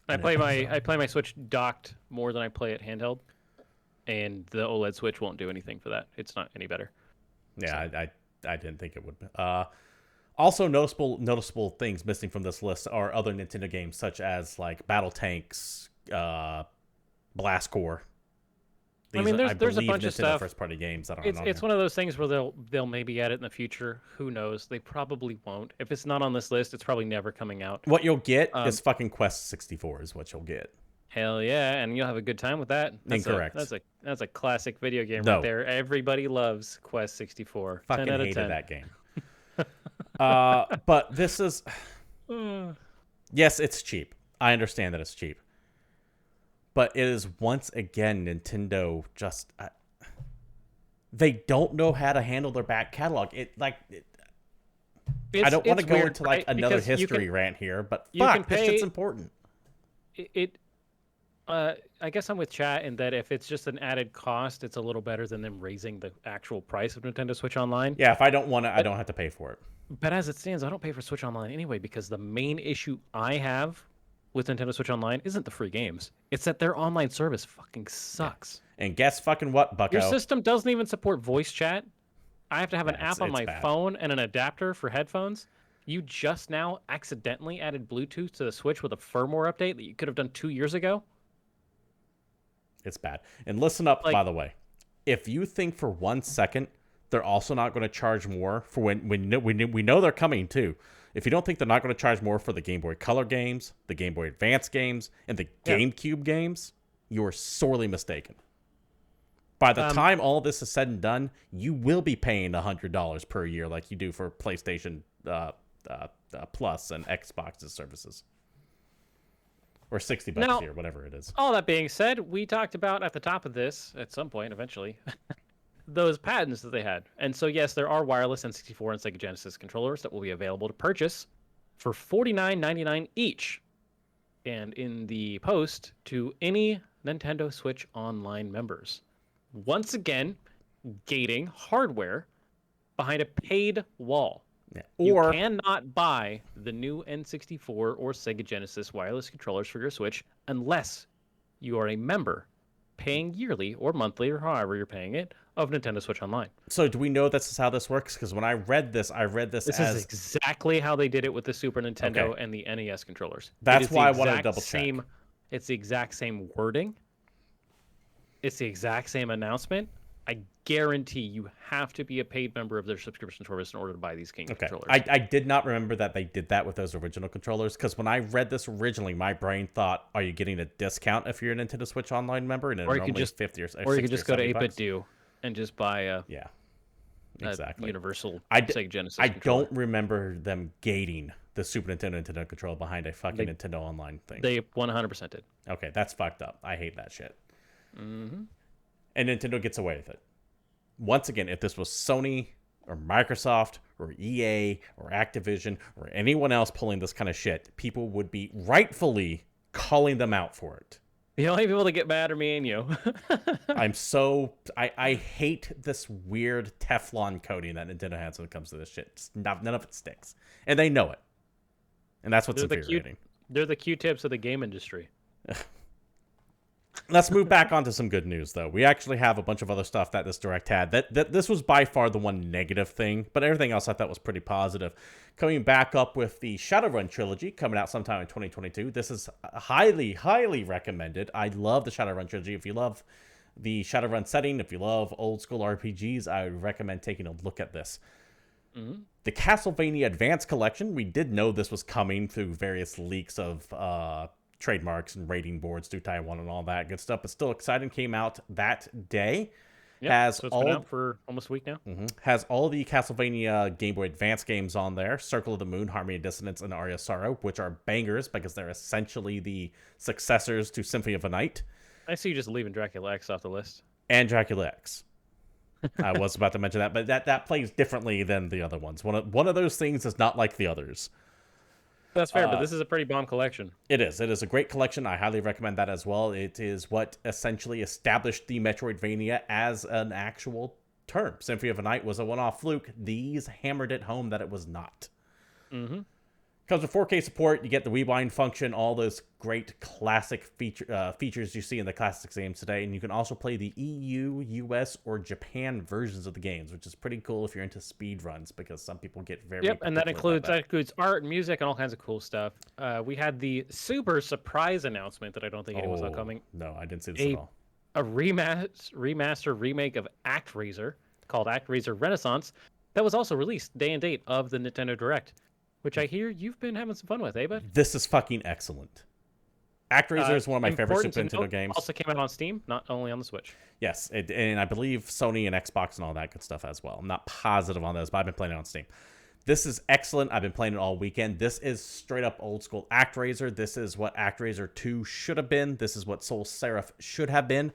Speaker 2: I play my Switch docked more than I play it handheld, and the OLED Switch won't do anything for that. It's not any better.
Speaker 1: Yeah, so. I didn't think it would. Also noticeable things missing from this list are other Nintendo games such as like Battle Tanks, Blast Corps.
Speaker 2: I mean, there's a bunch of stuff.
Speaker 1: First party games.
Speaker 2: It's one of those things where they'll maybe add it in the future. Who knows? They probably won't. If it's not on this list, it's probably never coming out.
Speaker 1: What you'll get is fucking Quest 64 is what you'll get.
Speaker 2: Hell yeah, and you'll have a good time with that.
Speaker 1: Incorrect.
Speaker 2: That's a classic video game right there. Everybody loves Quest 64.
Speaker 1: Fucking
Speaker 2: 10 out of
Speaker 1: hated
Speaker 2: 10.
Speaker 1: that game. But this is... Yes, it's cheap. I understand that it's cheap. But it is once again Nintendo just... they don't know how to handle their back catalog. I don't want to go into like another history rant here, but fuck, this shit's important.
Speaker 2: I guess I'm with chat in that if it's just an added cost, it's a little better than them raising the actual price of Nintendo Switch Online.
Speaker 1: Yeah, if I don't want it, I don't have to pay for it.
Speaker 2: But as it stands, I don't pay for Switch Online anyway because the main issue I have with Nintendo Switch Online isn't the free games. It's that their online service fucking sucks.
Speaker 1: Yeah. And guess fucking what, bucko?
Speaker 2: Your system doesn't even support voice chat. I have to have an app on my phone and an adapter for headphones. You just now accidentally added Bluetooth to the Switch with a firmware update that you could have done 2 years ago.
Speaker 1: It's bad. And listen up, by the way. If you think for 1 second they're also not going to charge more for when we know they're coming too. If you don't think they're not going to charge more for the Game Boy Color games, the Game Boy Advance games, and the GameCube games, you are sorely mistaken. By the time all this is said and done, you will be paying $100 per year like you do for PlayStation Plus and Xbox's services. Or $60 a year, whatever it is.
Speaker 2: All that being said, we talked about at the top of this, at some point eventually, those patents that they had. And so, yes, there are wireless N64 and Sega Genesis controllers that will be available to purchase for $49.99 each. And in the post to any Nintendo Switch Online members. Once again, gating hardware behind a paid wall.
Speaker 1: Yeah.
Speaker 2: Or you cannot buy the new N64 or Sega Genesis wireless controllers for your Switch unless you are a member paying yearly or monthly or however you're paying it of Nintendo Switch Online.
Speaker 1: So do we know this is how this works? Because when I read this as...
Speaker 2: This is exactly how they did it with the Super Nintendo and the NES controllers.
Speaker 1: That's why I wanted to double check.
Speaker 2: It's the exact same wording. it's the exact same announcement. I guarantee you have to be a paid member of their subscription service in order to buy these King
Speaker 1: Okay.
Speaker 2: controllers.
Speaker 1: I did not remember that they did that with those original controllers, because when I read this originally, my brain thought, are you getting a discount if you're a Nintendo Switch Online member? And
Speaker 2: Or you could
Speaker 1: normally
Speaker 2: just
Speaker 1: 50 or
Speaker 2: or you could
Speaker 1: 60 or
Speaker 2: just go to
Speaker 1: 70 bucks?
Speaker 2: 8BitDo and just buy
Speaker 1: Yeah,
Speaker 2: a
Speaker 1: exactly.
Speaker 2: universal
Speaker 1: I
Speaker 2: Sega Genesis
Speaker 1: I
Speaker 2: controller.
Speaker 1: don't remember them gating the Super Nintendo controller behind a fucking Nintendo Online thing.
Speaker 2: They 100% did.
Speaker 1: Okay, that's fucked up. I hate that shit.
Speaker 2: Mm-hmm.
Speaker 1: And Nintendo gets away with it. Once again, if this was Sony or Microsoft or EA or Activision or anyone else pulling this kind of shit, people would be rightfully calling them out for it.
Speaker 2: The only people that get mad are me and you.
Speaker 1: I hate this weird Teflon coating that Nintendo has when it comes to this shit. None of it sticks. And they know it. And that's what's infuriating.
Speaker 2: They're the Q-tips of the game industry.
Speaker 1: Let's move back onto some good news, though. We actually have a bunch of other stuff that this Direct had. This was by far the one negative thing, but everything else I thought was pretty positive. Coming back up with the Shadowrun trilogy, coming out sometime in 2022. This is highly, highly recommended. I love the Shadowrun trilogy. If you love the Shadowrun setting, if you love old school RPGs, I would recommend taking a look at this.
Speaker 2: Mm-hmm.
Speaker 1: The Castlevania Advance Collection, we did know this was coming through various leaks of trademarks and rating boards through Taiwan and all that good stuff, but still exciting. Came out that day.
Speaker 2: Yep, so it's been out for almost a week now.
Speaker 1: Has all the Castlevania Game Boy Advance games on there: Circle of the Moon, Harmony of Dissonance, and Aria of Sorrow, which are bangers because they're essentially the successors to Symphony of the Night.
Speaker 2: I see you just leaving Dracula X off the list.
Speaker 1: And Dracula X. I was about to mention that, but that plays differently than the other ones. One of those things is not like the others.
Speaker 2: That's fair, but this is a pretty bomb collection.
Speaker 1: It is. It is a great collection. I highly recommend that as well. It is what essentially established the Metroidvania as an actual term. Symphony of the Night was a one-off fluke. These hammered it home that it was not.
Speaker 2: Mm-hmm.
Speaker 1: Comes with 4K support. You get the rewind function, all those great classic features you see in the classics games today. And you can also play the EU, US, or Japan versions of the games, which is pretty cool if you're into speed runs, because some people get very
Speaker 2: and that includes art and music and all kinds of cool stuff. We had the super surprise announcement that I don't think anyone saw coming.
Speaker 1: No, I didn't see this at all.
Speaker 2: A remaster remake of ActRaiser called ActRaiser Renaissance that was also released day and date of the Nintendo Direct, which I hear you've been having some fun with, eh, bud?
Speaker 1: This is fucking excellent. ActRaiser is one of my favorite Super Nintendo games.
Speaker 2: Also came out on Steam, not only on the Switch.
Speaker 1: Yes, and I believe Sony and Xbox and all that good stuff as well. I'm not positive on those, but I've been playing it on Steam. This is excellent. I've been playing it all weekend. This is straight up old school ActRaiser. This is what ActRaiser 2 should have been. This is what Soul Seraph should have been.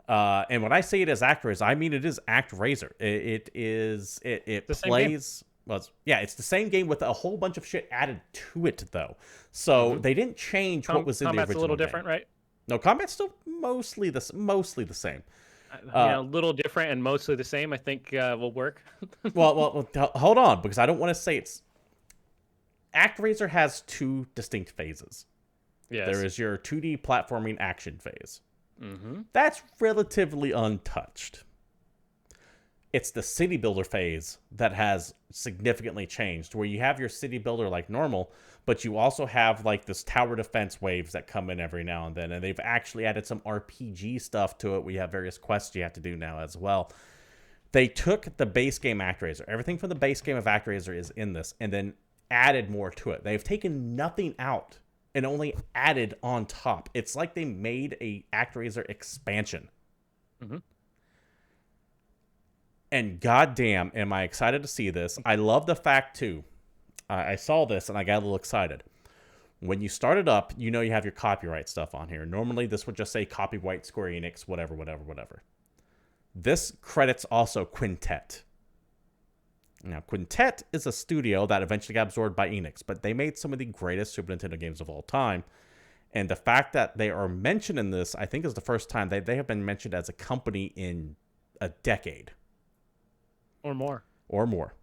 Speaker 1: And when I say it is ActRaiser, I mean it is ActRaiser. It plays... Well, yeah, it's the same game with a whole bunch of shit added to it, though. So they didn't change what was in the original
Speaker 2: Combat's a little
Speaker 1: game.
Speaker 2: different, right?
Speaker 1: No, combat's still mostly the same.
Speaker 2: A little different and mostly the same, I think will work.
Speaker 1: well, hold on, because I don't want to say it's... ActRaiser has two distinct phases.
Speaker 2: Yes.
Speaker 1: There is your 2D platforming action phase.
Speaker 2: Mm-hmm.
Speaker 1: That's relatively untouched. It's the city builder phase that has significantly changed, where you have your city builder like normal, but you also have like this tower defense waves that come in every now and then, and they've actually added some RPG stuff to it. We have various quests you have to do now as well. They took the base game ActRaiser, everything from the base game of ActRaiser is in this, and then added more to it. They've taken nothing out and only added on top. It's like they made a ActRaiser expansion.
Speaker 2: Mm-hmm.
Speaker 1: And goddamn, am I excited to see this. I love the fact, too. I saw this and I got a little excited. When you start it up, you know you have your copyright stuff on here. Normally, this would just say copyright Square Enix, whatever. This credits also Quintet. Now, Quintet is a studio that eventually got absorbed by Enix, but they made some of the greatest Super Nintendo games of all time. And the fact that they are mentioned in this, I think, is the first time they have been mentioned as a company in a decade.
Speaker 2: Or more.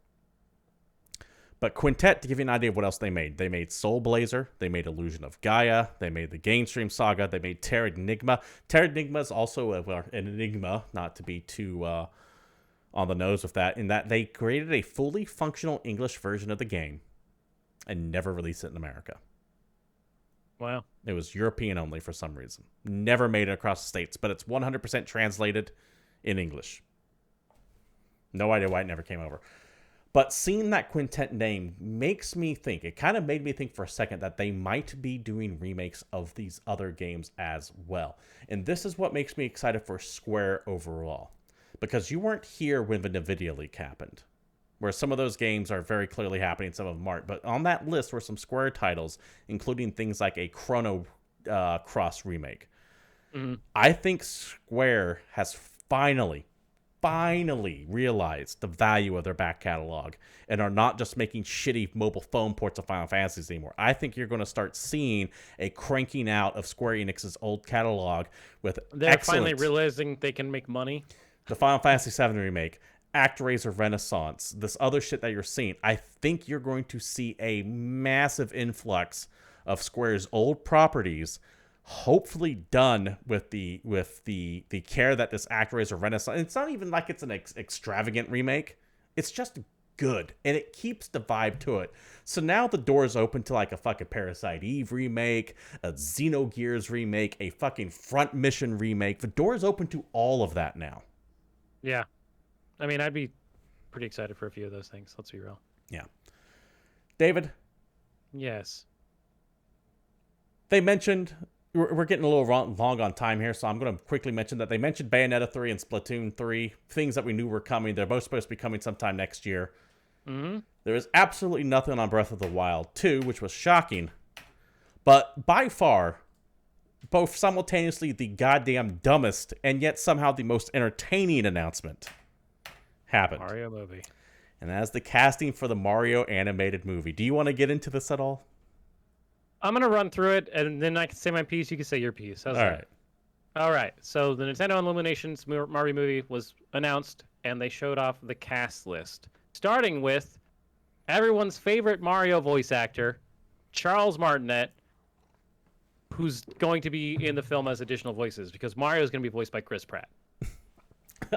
Speaker 2: But Quintet, to give you an idea of what else they made Soul Blazer, they made Illusion of Gaia, they made the Game Stream Saga, they made Terra Enigma. Terra Enigma is also an enigma, not to be too on the nose with that, in that they created a fully functional English version of the game and never released it in America. Wow.
Speaker 1: It was European only for some reason. Never made it across the states, but it's 100% translated in English. No idea why it never came over. But seeing that quintet name makes me think, it kind of made me think for a second that they might be doing remakes of these other games as well. And this is what makes me excited for Square overall. Because you weren't here when the NVIDIA leak happened, where some of those games are very clearly happening, some of them aren't. But on that list were some Square titles, including things like a Chrono Cross remake.
Speaker 2: Mm-hmm.
Speaker 1: I think Square has finally realized the value of their back catalog and are not just making shitty mobile phone ports of Final Fantasies anymore. I think you're going to start seeing a cranking out of Square Enix's old catalog with
Speaker 2: They're finally realizing they can make money.
Speaker 1: The Final Fantasy VII remake, ActRaiser Renaissance, this other shit that you're seeing. I think you're going to see a massive influx of Square's old properties, hopefully done with the care that this ActRaiser Renaissance. It's not even like it's an extravagant remake. It's just good, and it keeps the vibe to it. So now the door is open to like a fucking Parasite Eve remake, a Xenogears remake, a fucking Front Mission remake. The door is open to all of that now.
Speaker 2: Yeah. I mean, I'd be pretty excited for a few of those things. Let's be real.
Speaker 1: Yeah. David?
Speaker 2: Yes.
Speaker 1: They mentioned, we're getting a little long on time here, so I'm going to quickly mention that they mentioned Bayonetta 3 and Splatoon 3, things that we knew were coming. They're both supposed to be coming sometime next year.
Speaker 2: Mm-hmm.
Speaker 1: There is absolutely nothing on Breath of the Wild 2, which was shocking. But by far, both simultaneously the goddamn dumbest and yet somehow the most entertaining announcement happened.
Speaker 2: Mario movie.
Speaker 1: And that's the casting for the Mario animated movie. Do you want to get into this at all?
Speaker 2: I'm going to run through it, and then I can say my piece. You can say your piece. How's that?
Speaker 1: Right.
Speaker 2: All right. So the Nintendo Illuminations Mario movie was announced, and they showed off the cast list, starting with everyone's favorite Mario voice actor, Charles Martinet, who's going to be in the film as additional voices, because Mario is going to be voiced by Chris Pratt.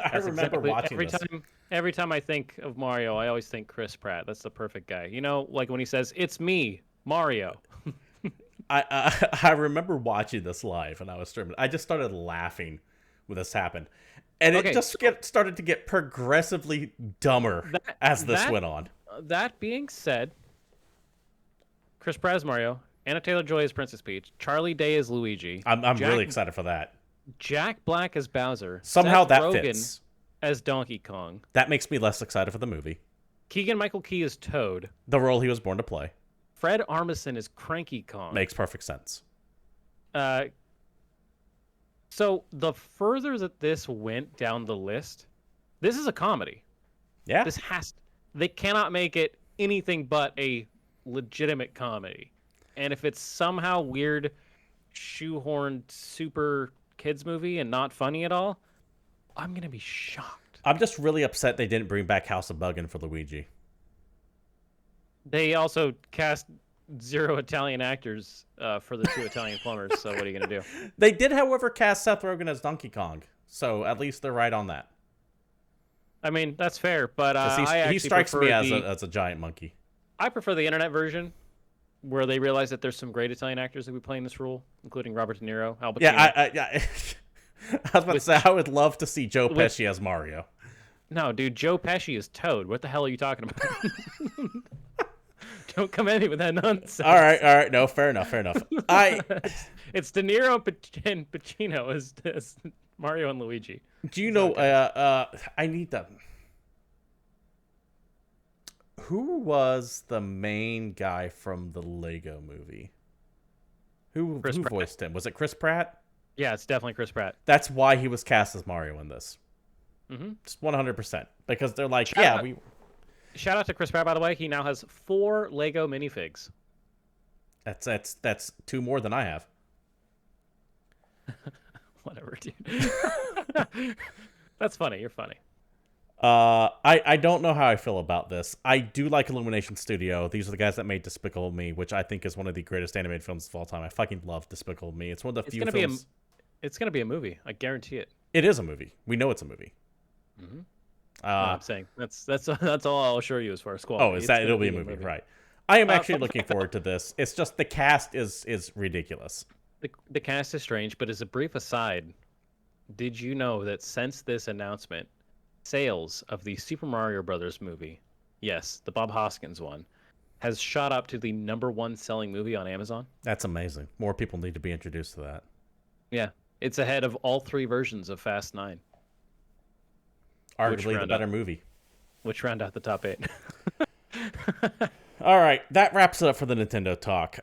Speaker 1: I remember watching this.
Speaker 2: Every time I think of Mario, I always think Chris Pratt. That's the perfect guy. You know, like when he says, "It's me, Mario."
Speaker 1: I remember watching this live, and I was streaming. I just started laughing when this happened, and it just started to get progressively dumber as this went on.
Speaker 2: That being said, Chris Pratt is Mario, Anna Taylor-Joy is Princess Peach, Charlie Day is Luigi.
Speaker 1: I'm really excited for that.
Speaker 2: Jack Black as Bowser.
Speaker 1: Somehow
Speaker 2: Seth
Speaker 1: that
Speaker 2: Rogen
Speaker 1: fits.
Speaker 2: As Donkey Kong.
Speaker 1: That makes me less excited for the movie.
Speaker 2: Keegan-Michael Key is Toad.
Speaker 1: The role he was born to play.
Speaker 2: Fred Armisen is Cranky Kong.
Speaker 1: Makes perfect sense.
Speaker 2: So the further that this went down the list, this is a comedy.
Speaker 1: Yeah.
Speaker 2: They cannot make it anything but a legitimate comedy. And if it's somehow weird, shoehorned, super kids movie and not funny at all, I'm going to be shocked.
Speaker 1: I'm just really upset they didn't bring back House of Buggin' for Luigi.
Speaker 2: They also cast 0 Italian actors for the 2 Italian plumbers, so what are you going to do?
Speaker 1: They did, however, cast Seth Rogen as Donkey Kong, so at least they're right on that.
Speaker 2: I mean, that's fair, but
Speaker 1: he strikes me as a giant monkey.
Speaker 2: I prefer the internet version, where they realize that there's some great Italian actors that would be playing this role, including Robert De Niro, Al Pacino.
Speaker 1: Yeah, I was about to say, I would love to see Joe Pesci as Mario.
Speaker 2: No, dude, Joe Pesci is Toad. What the hell are you talking about? Don't come at me with that nonsense.
Speaker 1: All right. No, fair enough.
Speaker 2: It's De Niro and Pacino as Mario and Luigi.
Speaker 1: Do you know? I need them. Who was the main guy from the Lego movie? Who voiced him? Was it Chris Pratt?
Speaker 2: Yeah, it's definitely Chris Pratt.
Speaker 1: That's why he was cast as Mario in this.
Speaker 2: Mm-hmm.
Speaker 1: Just 100%. Because they're like,
Speaker 2: Shout out to Chris Pratt, by the way. He now has 4 Lego minifigs.
Speaker 1: That's 2 more than I have.
Speaker 2: Whatever, dude. That's funny. You're funny.
Speaker 1: I don't know how I feel about this. I do like Illumination Studio. These are the guys that made Despicable Me, which I think is one of the greatest animated films of all time. I fucking love Despicable Me. It's one of the few films.
Speaker 2: It's gonna be a movie. I guarantee it.
Speaker 1: It is a movie. We know it's a movie.
Speaker 2: Mm-hmm. I'm saying that's all I'll assure you as far as quality.
Speaker 1: Oh, is that it'll be a movie, right? I am actually
Speaker 2: fun
Speaker 1: looking
Speaker 2: fact, though,
Speaker 1: forward to this. It's just the cast is ridiculous.
Speaker 2: the cast is strange, but as a brief aside, did you know that since this announcement, sales of the Super Mario Brothers movie, yes, the Bob Hoskins one, has shot up to the #1 selling movie on Amazon?
Speaker 1: That's amazing. More people need to be introduced to that.
Speaker 2: Yeah, it's ahead of all 3 versions of Fast 9,
Speaker 1: Arguably the better movie.
Speaker 2: which round out the top 8.
Speaker 1: All right, that wraps it up for the Nintendo talk.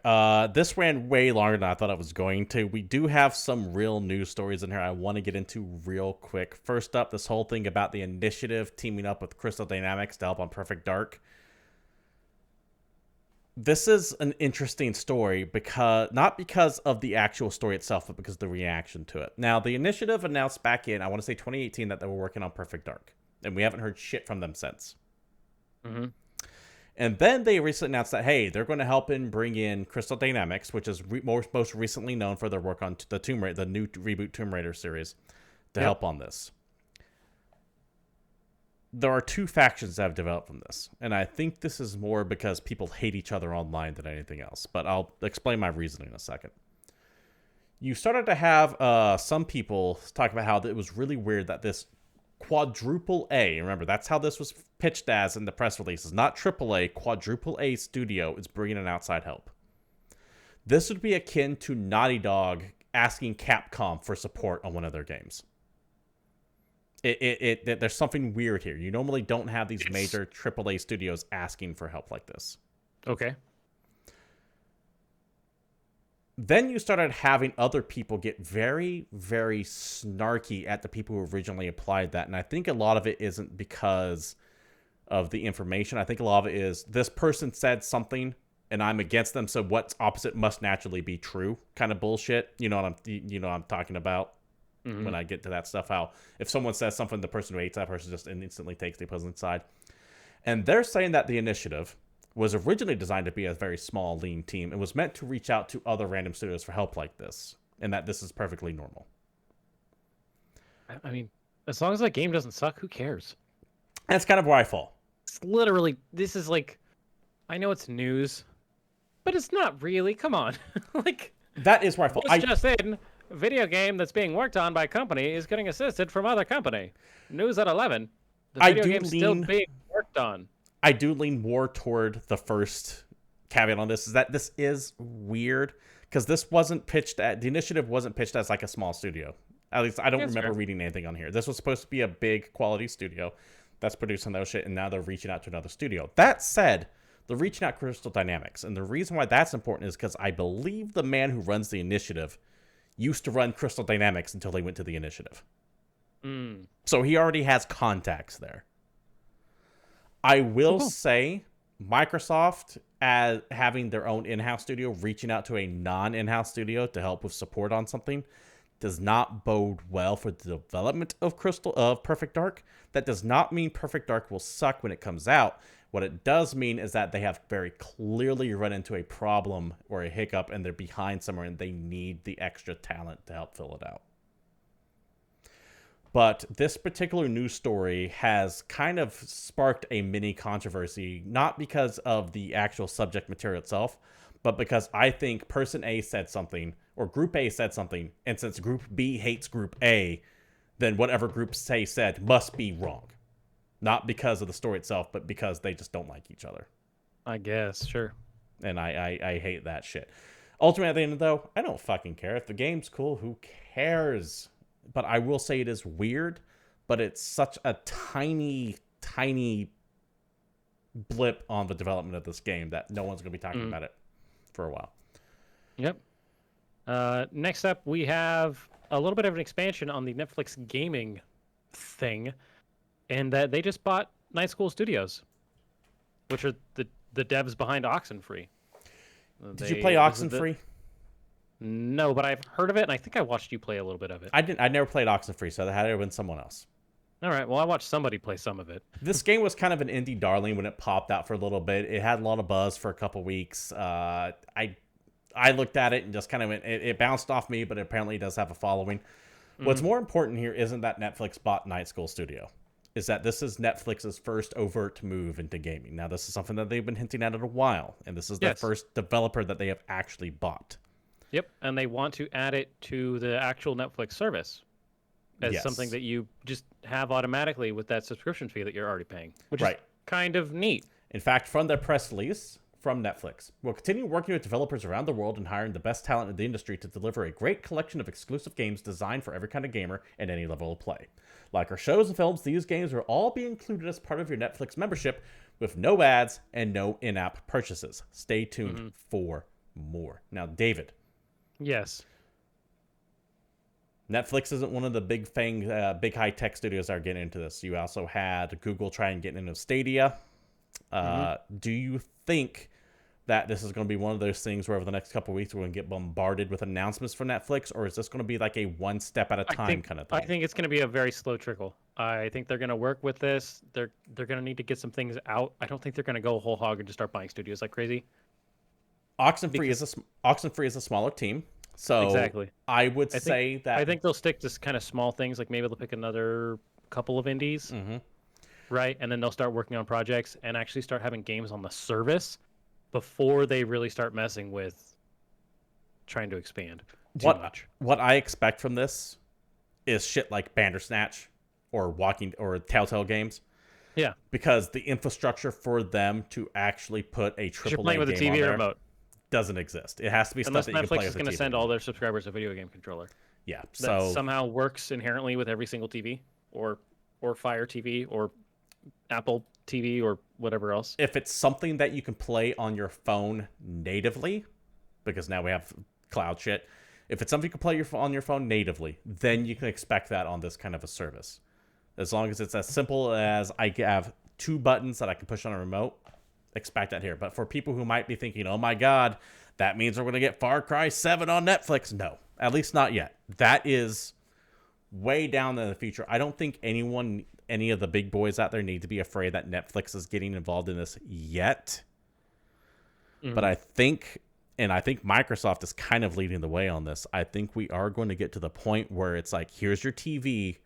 Speaker 1: This ran way longer than I thought it was going to. We do have some real news stories in here I want to get into real quick. First up, this whole thing about the Initiative teaming up with Crystal Dynamics to help on Perfect Dark. This is an interesting story not because of the actual story itself, but because of the reaction to it. Now, the Initiative announced back in, I want to say 2018, that they were working on Perfect Dark, and we haven't heard shit from them since.
Speaker 2: Mm-hmm.
Speaker 1: And then they recently announced that, hey, they're going to help bring in Crystal Dynamics, which is most recently known for their work on the new reboot Tomb Raider series, to help on this. There are 2 factions that have developed from this, and I think this is more because people hate each other online than anything else, but I'll explain my reasoning in a second. You started to have some people talk about how it was really weird that this quadruple A, remember, that's how this was pitched as in the press releases, not triple A, quadruple A studio is bringing in outside help. This would be akin to Naughty Dog asking Capcom for support on one of their games. There's something weird here. You normally don't have these major AAA studios asking for help like this.
Speaker 2: Okay.
Speaker 1: Then you started having other people get very, very snarky at the people who originally applied that. And I think a lot of it isn't because of the information. I think a lot of it is this person said something and I'm against them, so what's opposite must naturally be true kind of bullshit. You know what I'm talking about? Mm-hmm. When I get to that stuff, how if someone says something, the person who hates that person just instantly takes the opposing side. And they're saying that the Initiative was originally designed to be a very small, lean team and was meant to reach out to other random studios for help like this, and that this is perfectly normal.
Speaker 2: I mean, as long as that game doesn't suck, who cares?
Speaker 1: That's kind of where I fall.
Speaker 2: It's literally, this is like, I know it's news, but it's not really. Come on. Like,
Speaker 1: that is where I fall.
Speaker 2: Just in, video game that's being worked on by company is getting assisted from other company. News at 11. The video game's still being worked on.
Speaker 1: I do lean more toward the first caveat on this, is that this is weird because this wasn't pitched at, the Initiative wasn't pitched as like a small studio. At least I don't remember reading anything on here. This was supposed to be a big quality studio that's producing those shit, and now they're reaching out to another studio. That said, they're reaching out Crystal Dynamics, and the reason why that's important is because I believe the man who runs the Initiative used to run Crystal Dynamics until they went to the Initiative. So he already has contacts there. I will say Microsoft, as having their own in-house studio, reaching out to a non-in-house studio to help with support on something, does not bode well for the development of Perfect Dark. That does not mean Perfect Dark will suck when it comes out. What it does mean is that they have very clearly run into a problem or a hiccup, and they're behind somewhere, and they need the extra talent to help fill it out. But this particular news story has kind of sparked a mini controversy, not because of the actual subject material itself, but because I think Person A said something, or Group A said something, and since Group B hates Group A, then whatever Group A said must be wrong. Not because of the story itself, but because they just don't like each other.
Speaker 2: I guess, sure.
Speaker 1: And I hate that shit. Ultimately, at the end, though, I don't fucking care. If the game's cool, who cares? But I will say it is weird, but it's such a tiny, tiny blip on the development of this game that no one's going to be talking about it for a while.
Speaker 2: Yep. Next up, we have a little bit of an expansion on the Netflix gaming thing, and that they just bought Night School Studios, which are the devs behind Oxenfree.
Speaker 1: Did you play Oxenfree?
Speaker 2: No, but I've heard of it, and I think I watched you play a little bit of it.
Speaker 1: I never played Oxenfree, so that had to have been someone else.
Speaker 2: All right, well, I watched somebody play some of it.
Speaker 1: This game was kind of an indie darling when it popped out for a little bit. It had a lot of buzz for a couple weeks. I looked at it and just kind of went, it bounced off me, but it apparently does have a following. What's more important here isn't that Netflix bought Night School Studio. is that this is Netflix's first overt move into gaming. Now, this is something that they've been hinting at a while, and this is the first developer that they have actually bought.
Speaker 2: Yep, and they want to add it to the actual Netflix service as something that you just have automatically with that subscription fee that you're already paying, which is kind of neat.
Speaker 1: In fact, from their press release from Netflix, we'll continue working with developers around the world and hiring the best talent in the industry to deliver a great collection of exclusive games designed for every kind of gamer and any level of play. Like our shows and films, these games will all be included as part of your Netflix membership with no ads and no in-app purchases. Stay tuned for more. Now, David.
Speaker 2: Yes.
Speaker 1: Netflix isn't one of the big high-tech studios that are getting into this. You also had Google try and get into Stadia. Do you think that this is going to be one of those things where over the next couple of weeks we're going to get bombarded with announcements from Netflix, or is this going to be like a one step at a time kind of thing?
Speaker 2: I think it's going to be a very slow trickle. I think they're going to work with this. They're going to need to get some things out. I don't think they're going to go whole hog and just start buying studios like crazy.
Speaker 1: Oxenfree is a smaller team. So
Speaker 2: exactly.
Speaker 1: I would say that...
Speaker 2: I think they'll stick to kind of small things, like maybe they'll pick another couple of indies, right? And then they'll start working on projects and actually start having games on the service before they really start messing with trying to expand too much.
Speaker 1: What I expect from this is shit like Bandersnatch or Telltale games. Yeah. Because the infrastructure for them to actually put a AAA
Speaker 2: You're playing with a TV remote.
Speaker 1: Doesn't exist. It has to be stuff that you can play with a TV.
Speaker 2: Unless Netflix is going to send all their subscribers a video game controller.
Speaker 1: Yeah.
Speaker 2: That somehow works inherently with every single TV or Fire TV or Apple TV or whatever else.
Speaker 1: If it's something that you can play on your phone natively, because now we have cloud shit. If it's something you can play on your phone natively, then you can expect that on this kind of a service. As long as it's as simple as I have 2 buttons that I can push on a remote, expect that here. But for people who might be thinking, oh my God, that means we're going to get Far Cry 7 on Netflix. No, at least not yet. That is way down in the future. I don't think any of the big boys out there need to be afraid that Netflix is getting involved in this yet. But I think Microsoft is kind of leading the way on this. I think we are going to get to the point where it's like, here's your TV.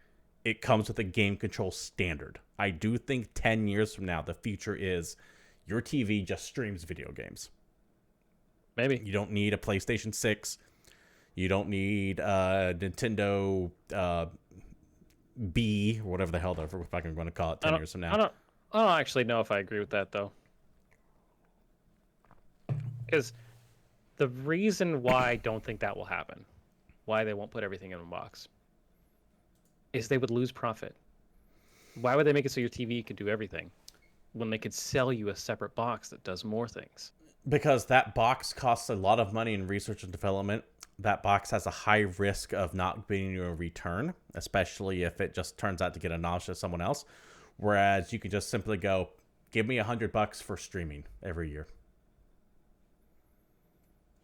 Speaker 1: It comes with a game control standard. I do think 10 years from now, the future is your TV just streams video games.
Speaker 2: Maybe.
Speaker 1: You don't need a PlayStation 6. You don't need Nintendo B, or whatever the hell they're fucking going to call it 10 years from now.
Speaker 2: I don't actually know if I agree with that, though. Because the reason why I don't think that will happen, why they won't put everything in a box, is they would lose profit. Why would they make it so your TV could do everything when they could sell you a separate box that does more things?
Speaker 1: Because that box costs a lot of money in research and development. That box has a high risk of not being a return, especially if it just turns out to get a notch to someone else. Whereas you could just simply go, give me $100 for streaming every year.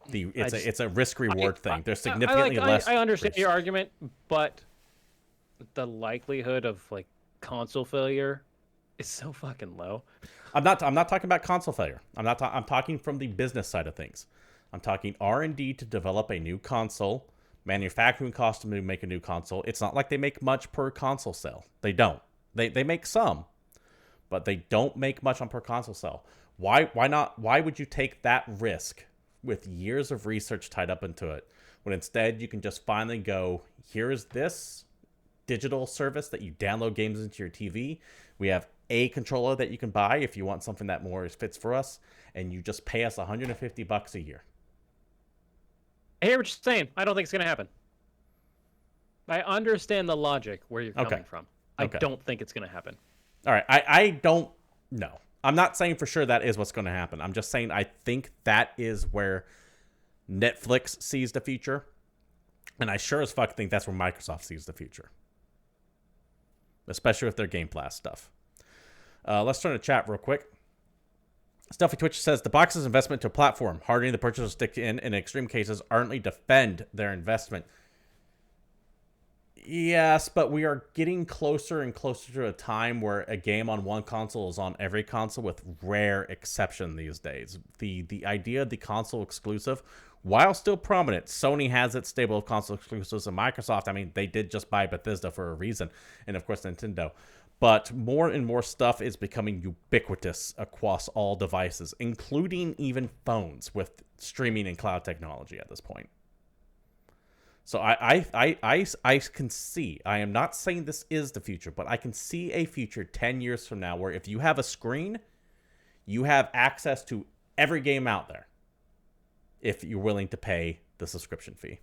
Speaker 1: It's a risk reward thing. There's significantly less.
Speaker 2: I understand
Speaker 1: risk.
Speaker 2: your argument, but the likelihood of like console failure is so fucking low.
Speaker 1: I'm not talking about console failure. I'm talking from the business side of things. I'm talking R&D to develop a new console, manufacturing costs to make a new console. It's not like they make much per console sale. They don't. They make some, but they don't make much on per console sale. Why not? Why would you take that risk with years of research tied up into it, when instead you can just finally go, here's this digital service that you download games into your TV. We have a controller that you can buy if you want something that more fits for us, and you just pay us $150 a year.
Speaker 2: I hear what you're saying. I don't think it's going to happen. I understand the logic where you're coming from. I don't think it's going to happen.
Speaker 1: All right. I don't know. I'm not saying for sure that is what's going to happen. I'm just saying I think that is where Netflix sees the future. And I sure as fuck think that's where Microsoft sees the future. Especially with their Game Pass stuff. Let's turn to chat real quick. Stuffy Twitch says, the box's investment to a platform, hardening the purchaser stick in extreme cases, ardently defend their investment. Yes, but we are getting closer and closer to a time where a game on one console is on every console, with rare exception these days. The idea of the console exclusive, while still prominent, Sony has its stable of console exclusives, and Microsoft, I mean, they did just buy Bethesda for a reason, and of course Nintendo. But more and more stuff is becoming ubiquitous across all devices, including even phones with streaming and cloud technology at this point. So I can see, I am not saying this is the future, but I can see a future 10 years from now where if you have a screen, you have access to every game out there if you're willing to pay the subscription fee.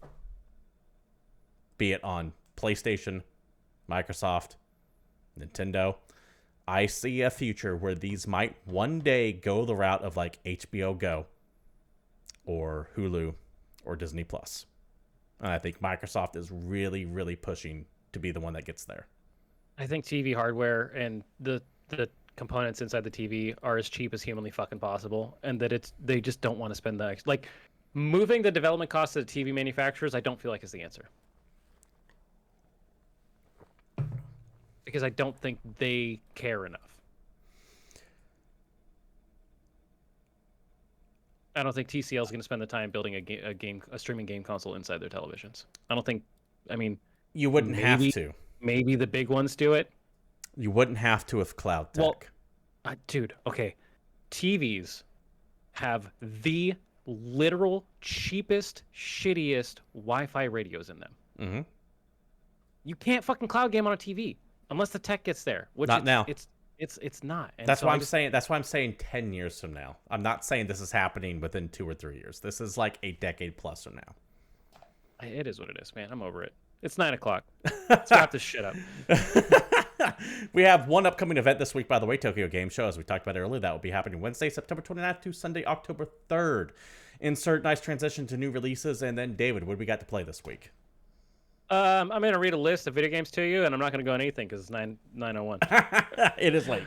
Speaker 1: Be it on PlayStation, Microsoft, Nintendo. I see a future where these might one day go the route of like HBO Go or Hulu or Disney Plus. And I think Microsoft is really, really pushing to be the one that gets there.
Speaker 2: I think TV hardware and the components inside the TV are as cheap as humanly fucking possible, and that they just don't want to spend the like moving the development costs of the TV manufacturers. I don't feel like is the answer. Because I don't think they care enough. I don't think TCL is going to spend the time building a streaming game console inside their televisions. I don't think. I mean,
Speaker 1: you wouldn't have to.
Speaker 2: Maybe the big ones do it.
Speaker 1: You wouldn't have to with cloud tech.
Speaker 2: Well, dude, okay. TVs have the literal cheapest, shittiest Wi-Fi radios in them.
Speaker 1: Mm-hmm.
Speaker 2: You can't fucking cloud game on a TV. Unless the tech gets there, which
Speaker 1: not now.
Speaker 2: It's not. And
Speaker 1: that's why I'm saying. That's why I'm saying 10 years from now. I'm not saying this is happening within 2 or 3 years. This is like a decade plus from now.
Speaker 2: It is what it is, man. I'm over it. It's 9:00. Let's wrap this shit up.
Speaker 1: We have one upcoming event this week, by the way, Tokyo Game Show, as we talked about earlier. That will be happening Wednesday, September 29th to Sunday, October 3rd. Insert nice transition to new releases, and then David, what do we got to play this week?
Speaker 2: I'm going to read a list of video games to you, and I'm not going to go on anything because it's 9:01.
Speaker 1: It is late.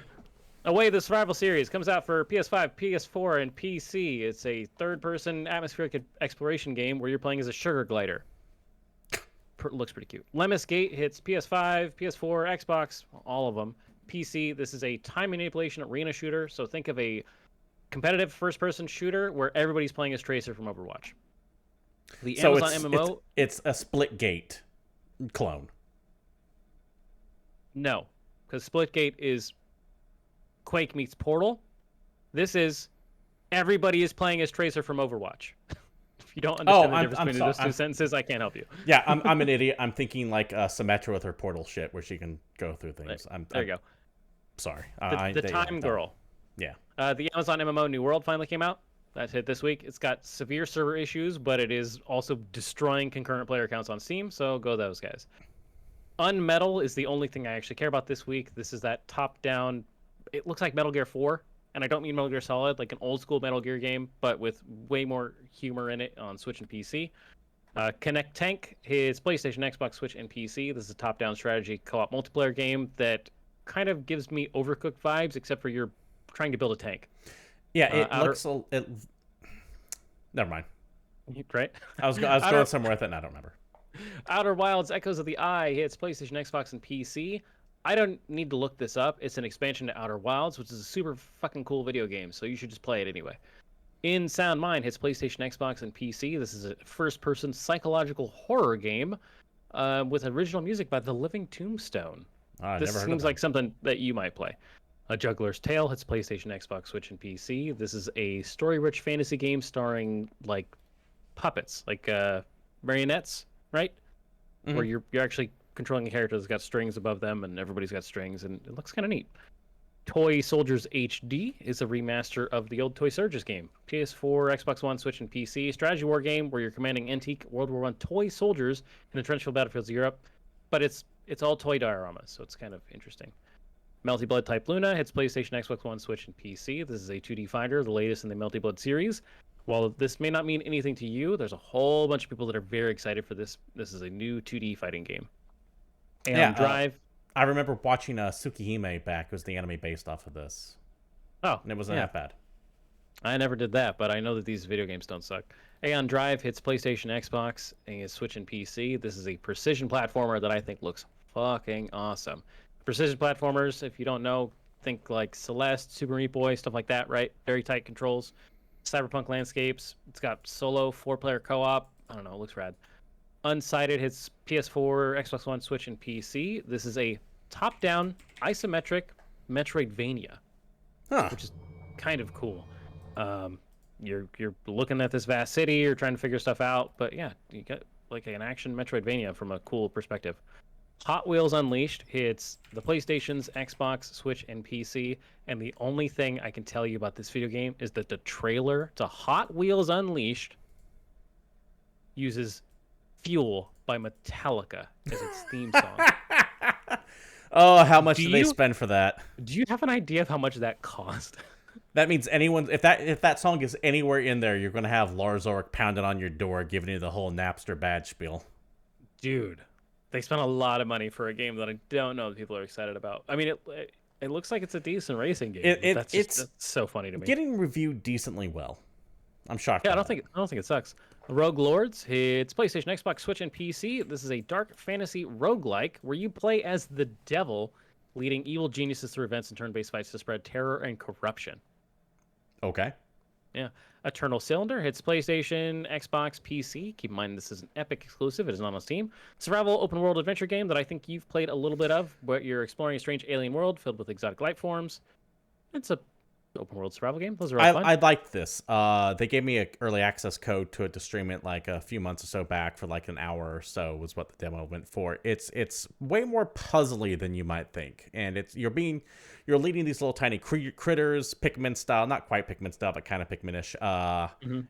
Speaker 2: Away, the Survival Series comes out for PS5, PS4, and PC. It's a third-person atmospheric exploration game where you're playing as a sugar glider. Looks pretty cute. Lemnis Gate hits PS5, PS4, Xbox, all of them. PC, this is a time manipulation arena shooter, so think of a competitive first-person shooter where everybody's playing as Tracer from Overwatch. The Amazon MMO...
Speaker 1: It's a Splitgate clone.
Speaker 2: No, because Splitgate is Quake meets Portal. This is everybody is playing as Tracer from Overwatch. If you don't understand the difference between those two sentences, I can't help you.
Speaker 1: Yeah, I'm an idiot. I'm thinking like Symmetra with her Portal shit, where she can go through things.
Speaker 2: There you go.
Speaker 1: Sorry.
Speaker 2: The Time Girl.
Speaker 1: Yeah.
Speaker 2: The Amazon MMO New World finally came out. That hit this week. It's got severe server issues, but it is also destroying concurrent player accounts on Steam, so go those guys. Unmetal is the only thing I actually care about this week. This is that top-down... It looks like Metal Gear 4, and I don't mean Metal Gear Solid, like an old-school Metal Gear game, but with way more humor in it on Switch and PC. Connect Tank is PlayStation, Xbox, Switch, and PC. This is a top-down strategy co-op multiplayer game that kind of gives me Overcooked vibes, except for you're trying to build a tank.
Speaker 1: Yeah, never mind.
Speaker 2: Right?
Speaker 1: I was going somewhere with it, and I don't remember.
Speaker 2: Outer Wilds Echoes of the Eye hits PlayStation, Xbox, and PC. I don't need to look this up. It's an expansion to Outer Wilds, which is a super fucking cool video game, so you should just play it anyway. In Sound Mind hits PlayStation, Xbox, and PC. This is a first-person psychological horror game with original music by The Living Tombstone. This seems like something that you might play. A Juggler's Tale hits PlayStation, Xbox, Switch, and PC. This is a story-rich fantasy game starring like puppets, like marionettes, right? Mm-hmm. Where you're actually controlling a character that's got strings above them, and everybody's got strings, and it looks kind of neat. Toy Soldiers HD is a remaster of the old Toy Soldiers game. PS4, Xbox One, Switch, and PC. Strategy war game where you're commanding antique World War I toy soldiers in the trenchfield battlefields of Europe, but it's all toy dioramas, so it's kind of interesting. Melty Blood Type Luna hits PlayStation, Xbox One, Switch, and PC. This is a 2D fighter, the latest in the Melty Blood series. While this may not mean anything to you, there's a whole bunch of people that are very excited for this. This is a new 2D fighting game. And Drive.
Speaker 1: I remember watching Tsukihime back. It was the anime based off of this.
Speaker 2: Oh.
Speaker 1: And it wasn't that bad.
Speaker 2: I never did that, but I know that these video games don't suck. Aeon Drive hits PlayStation, Xbox, and Switch, and PC. This is a precision platformer that I think looks fucking awesome. Precision platformers, if you don't know, think like Celeste, Super Meat Boy, stuff like that, right? Very tight controls. Cyberpunk landscapes. It's got solo, 4-player co-op. I don't know, it looks rad. Unsighted hits PS4, Xbox One, Switch, and PC. This is a top-down isometric Metroidvania,
Speaker 1: Huh.
Speaker 2: which is kind of cool. You're looking at this vast city, you're trying to figure stuff out, but yeah, you got like an action Metroidvania from a cool perspective. Hot Wheels Unleashed hits the PlayStations, Xbox, Switch, and PC. And the only thing I can tell you about this video game is that the trailer to Hot Wheels Unleashed uses Fuel by Metallica as its theme song.
Speaker 1: Oh, how much did they spend for that?
Speaker 2: Do you have an idea of how much that cost?
Speaker 1: That means anyone, if that song is anywhere in there, you're gonna have Lars Ulrich pounding on your door, giving you the whole Napster badge spiel.
Speaker 2: Dude, they spent a lot of money for a game that I don't know that people are excited about. I mean, it looks like it's a decent racing game. That's so funny to me.
Speaker 1: Getting reviewed decently well. I'm shocked.
Speaker 2: Yeah, I don't think it sucks. Rogue Lords, it's PlayStation, Xbox, Switch, and PC. This is a dark fantasy roguelike where you play as the devil, leading evil geniuses through events and turn-based fights to spread terror and corruption.
Speaker 1: Okay.
Speaker 2: Yeah. Eternal Cylinder hits PlayStation, Xbox, PC. Keep in mind this is an Epic exclusive. It is not on Steam. Survival open world adventure game that I think you've played a little bit of, where you're exploring a strange alien world filled with exotic life forms. It's a open world survival game. Those are all fun.
Speaker 1: I liked this. They gave me an early access code to it to stream it like a few months or so back for like an hour or so was what the demo went for. It's way more puzzly than you might think, and you're leading these little tiny critters, Pikmin style, not quite Pikmin style, but kind of Pikmin-ish.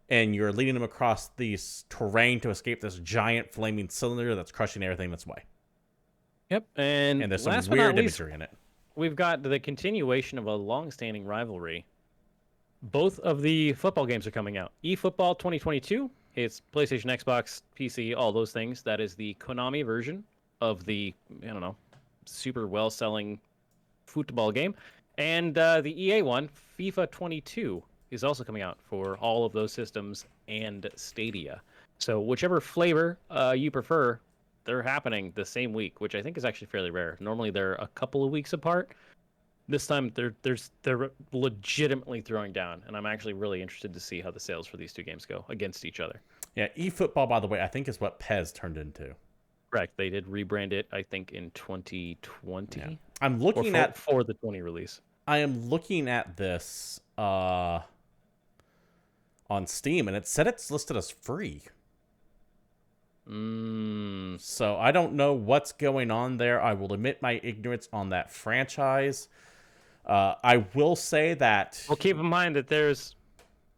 Speaker 1: And you're leading them across these terrain to escape this giant flaming cylinder that's crushing everything in its way.
Speaker 2: Yep, and
Speaker 1: there's some weird imagery in it.
Speaker 2: We've got the continuation of a long-standing rivalry. Both of the football games are coming out. eFootball 2022, it's PlayStation, Xbox, PC, all those things. That is the Konami version of the, super well-selling football game. And the EA one, FIFA 22, is also coming out for all of those systems and Stadia. So whichever flavor you prefer, they're happening the same week, which I think is actually fairly rare. Normally they're a couple of weeks apart. This time they're legitimately throwing down, and I'm actually really interested to see how the sales for these two games go against each other.
Speaker 1: Yeah, eFootball, by the way, I think is what PES turned into.
Speaker 2: Correct. They did rebrand it, I think, in 2020.
Speaker 1: Yeah. I'm looking at
Speaker 2: for the 20 release.
Speaker 1: I am looking at this on Steam, and it said it's listed as free. So I don't know what's going on there. I will admit my ignorance on that franchise. I will say that...
Speaker 2: Well, keep in mind that there's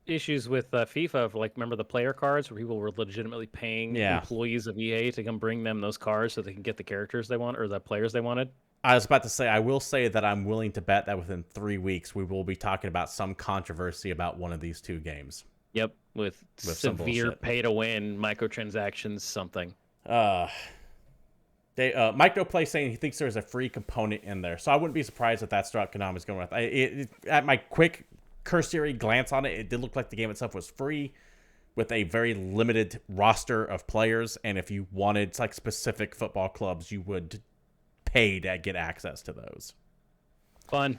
Speaker 2: issues with FIFA. Remember the player cards where people were legitimately paying employees of EA to come bring them those cards so they can get the characters they want or the players they wanted?
Speaker 1: I was about to say, I will say that I'm willing to bet that within 3 weeks we will be talking about some controversy about one of these two games.
Speaker 2: Yep, with severe pay-to-win, microtransactions, something.
Speaker 1: Microplay saying he thinks there's a free component in there, so I wouldn't be surprised if that's what Konami's going with. At my quick cursory glance on it, it did look like the game itself was free, with a very limited roster of players, and if you wanted specific football clubs, you would pay to get access to those.
Speaker 2: Fun.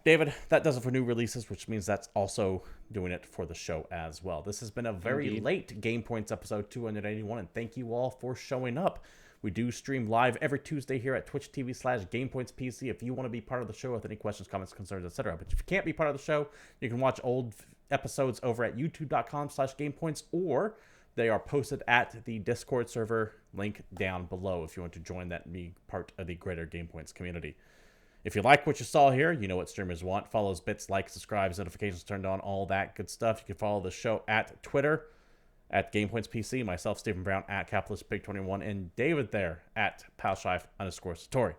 Speaker 1: David, that does it for new releases, which means that's also doing it for the show as well. This has been a very late Game Points episode 281, and thank you all for showing up. We do stream live every Tuesday here at twitch.tv/GamePointsPC if you want to be part of the show with any questions, comments, concerns, etc. But if you can't be part of the show, you can watch old episodes over at youtube.com/GamePoints, or they are posted at the Discord server, link down below if you want to join that and be part of the greater Game Points community. If you like what you saw here, you know what streamers want. Follows, bits, likes, subscribes, notifications turned on, all that good stuff. You can follow the show at Twitter, at GamePointsPC, myself, Stephen Brown, at CapitalistPig21, and David there, at _Satori.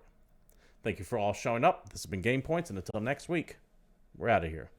Speaker 1: Thank you for all showing up. This has been Game Points, and until next week, we're out of here.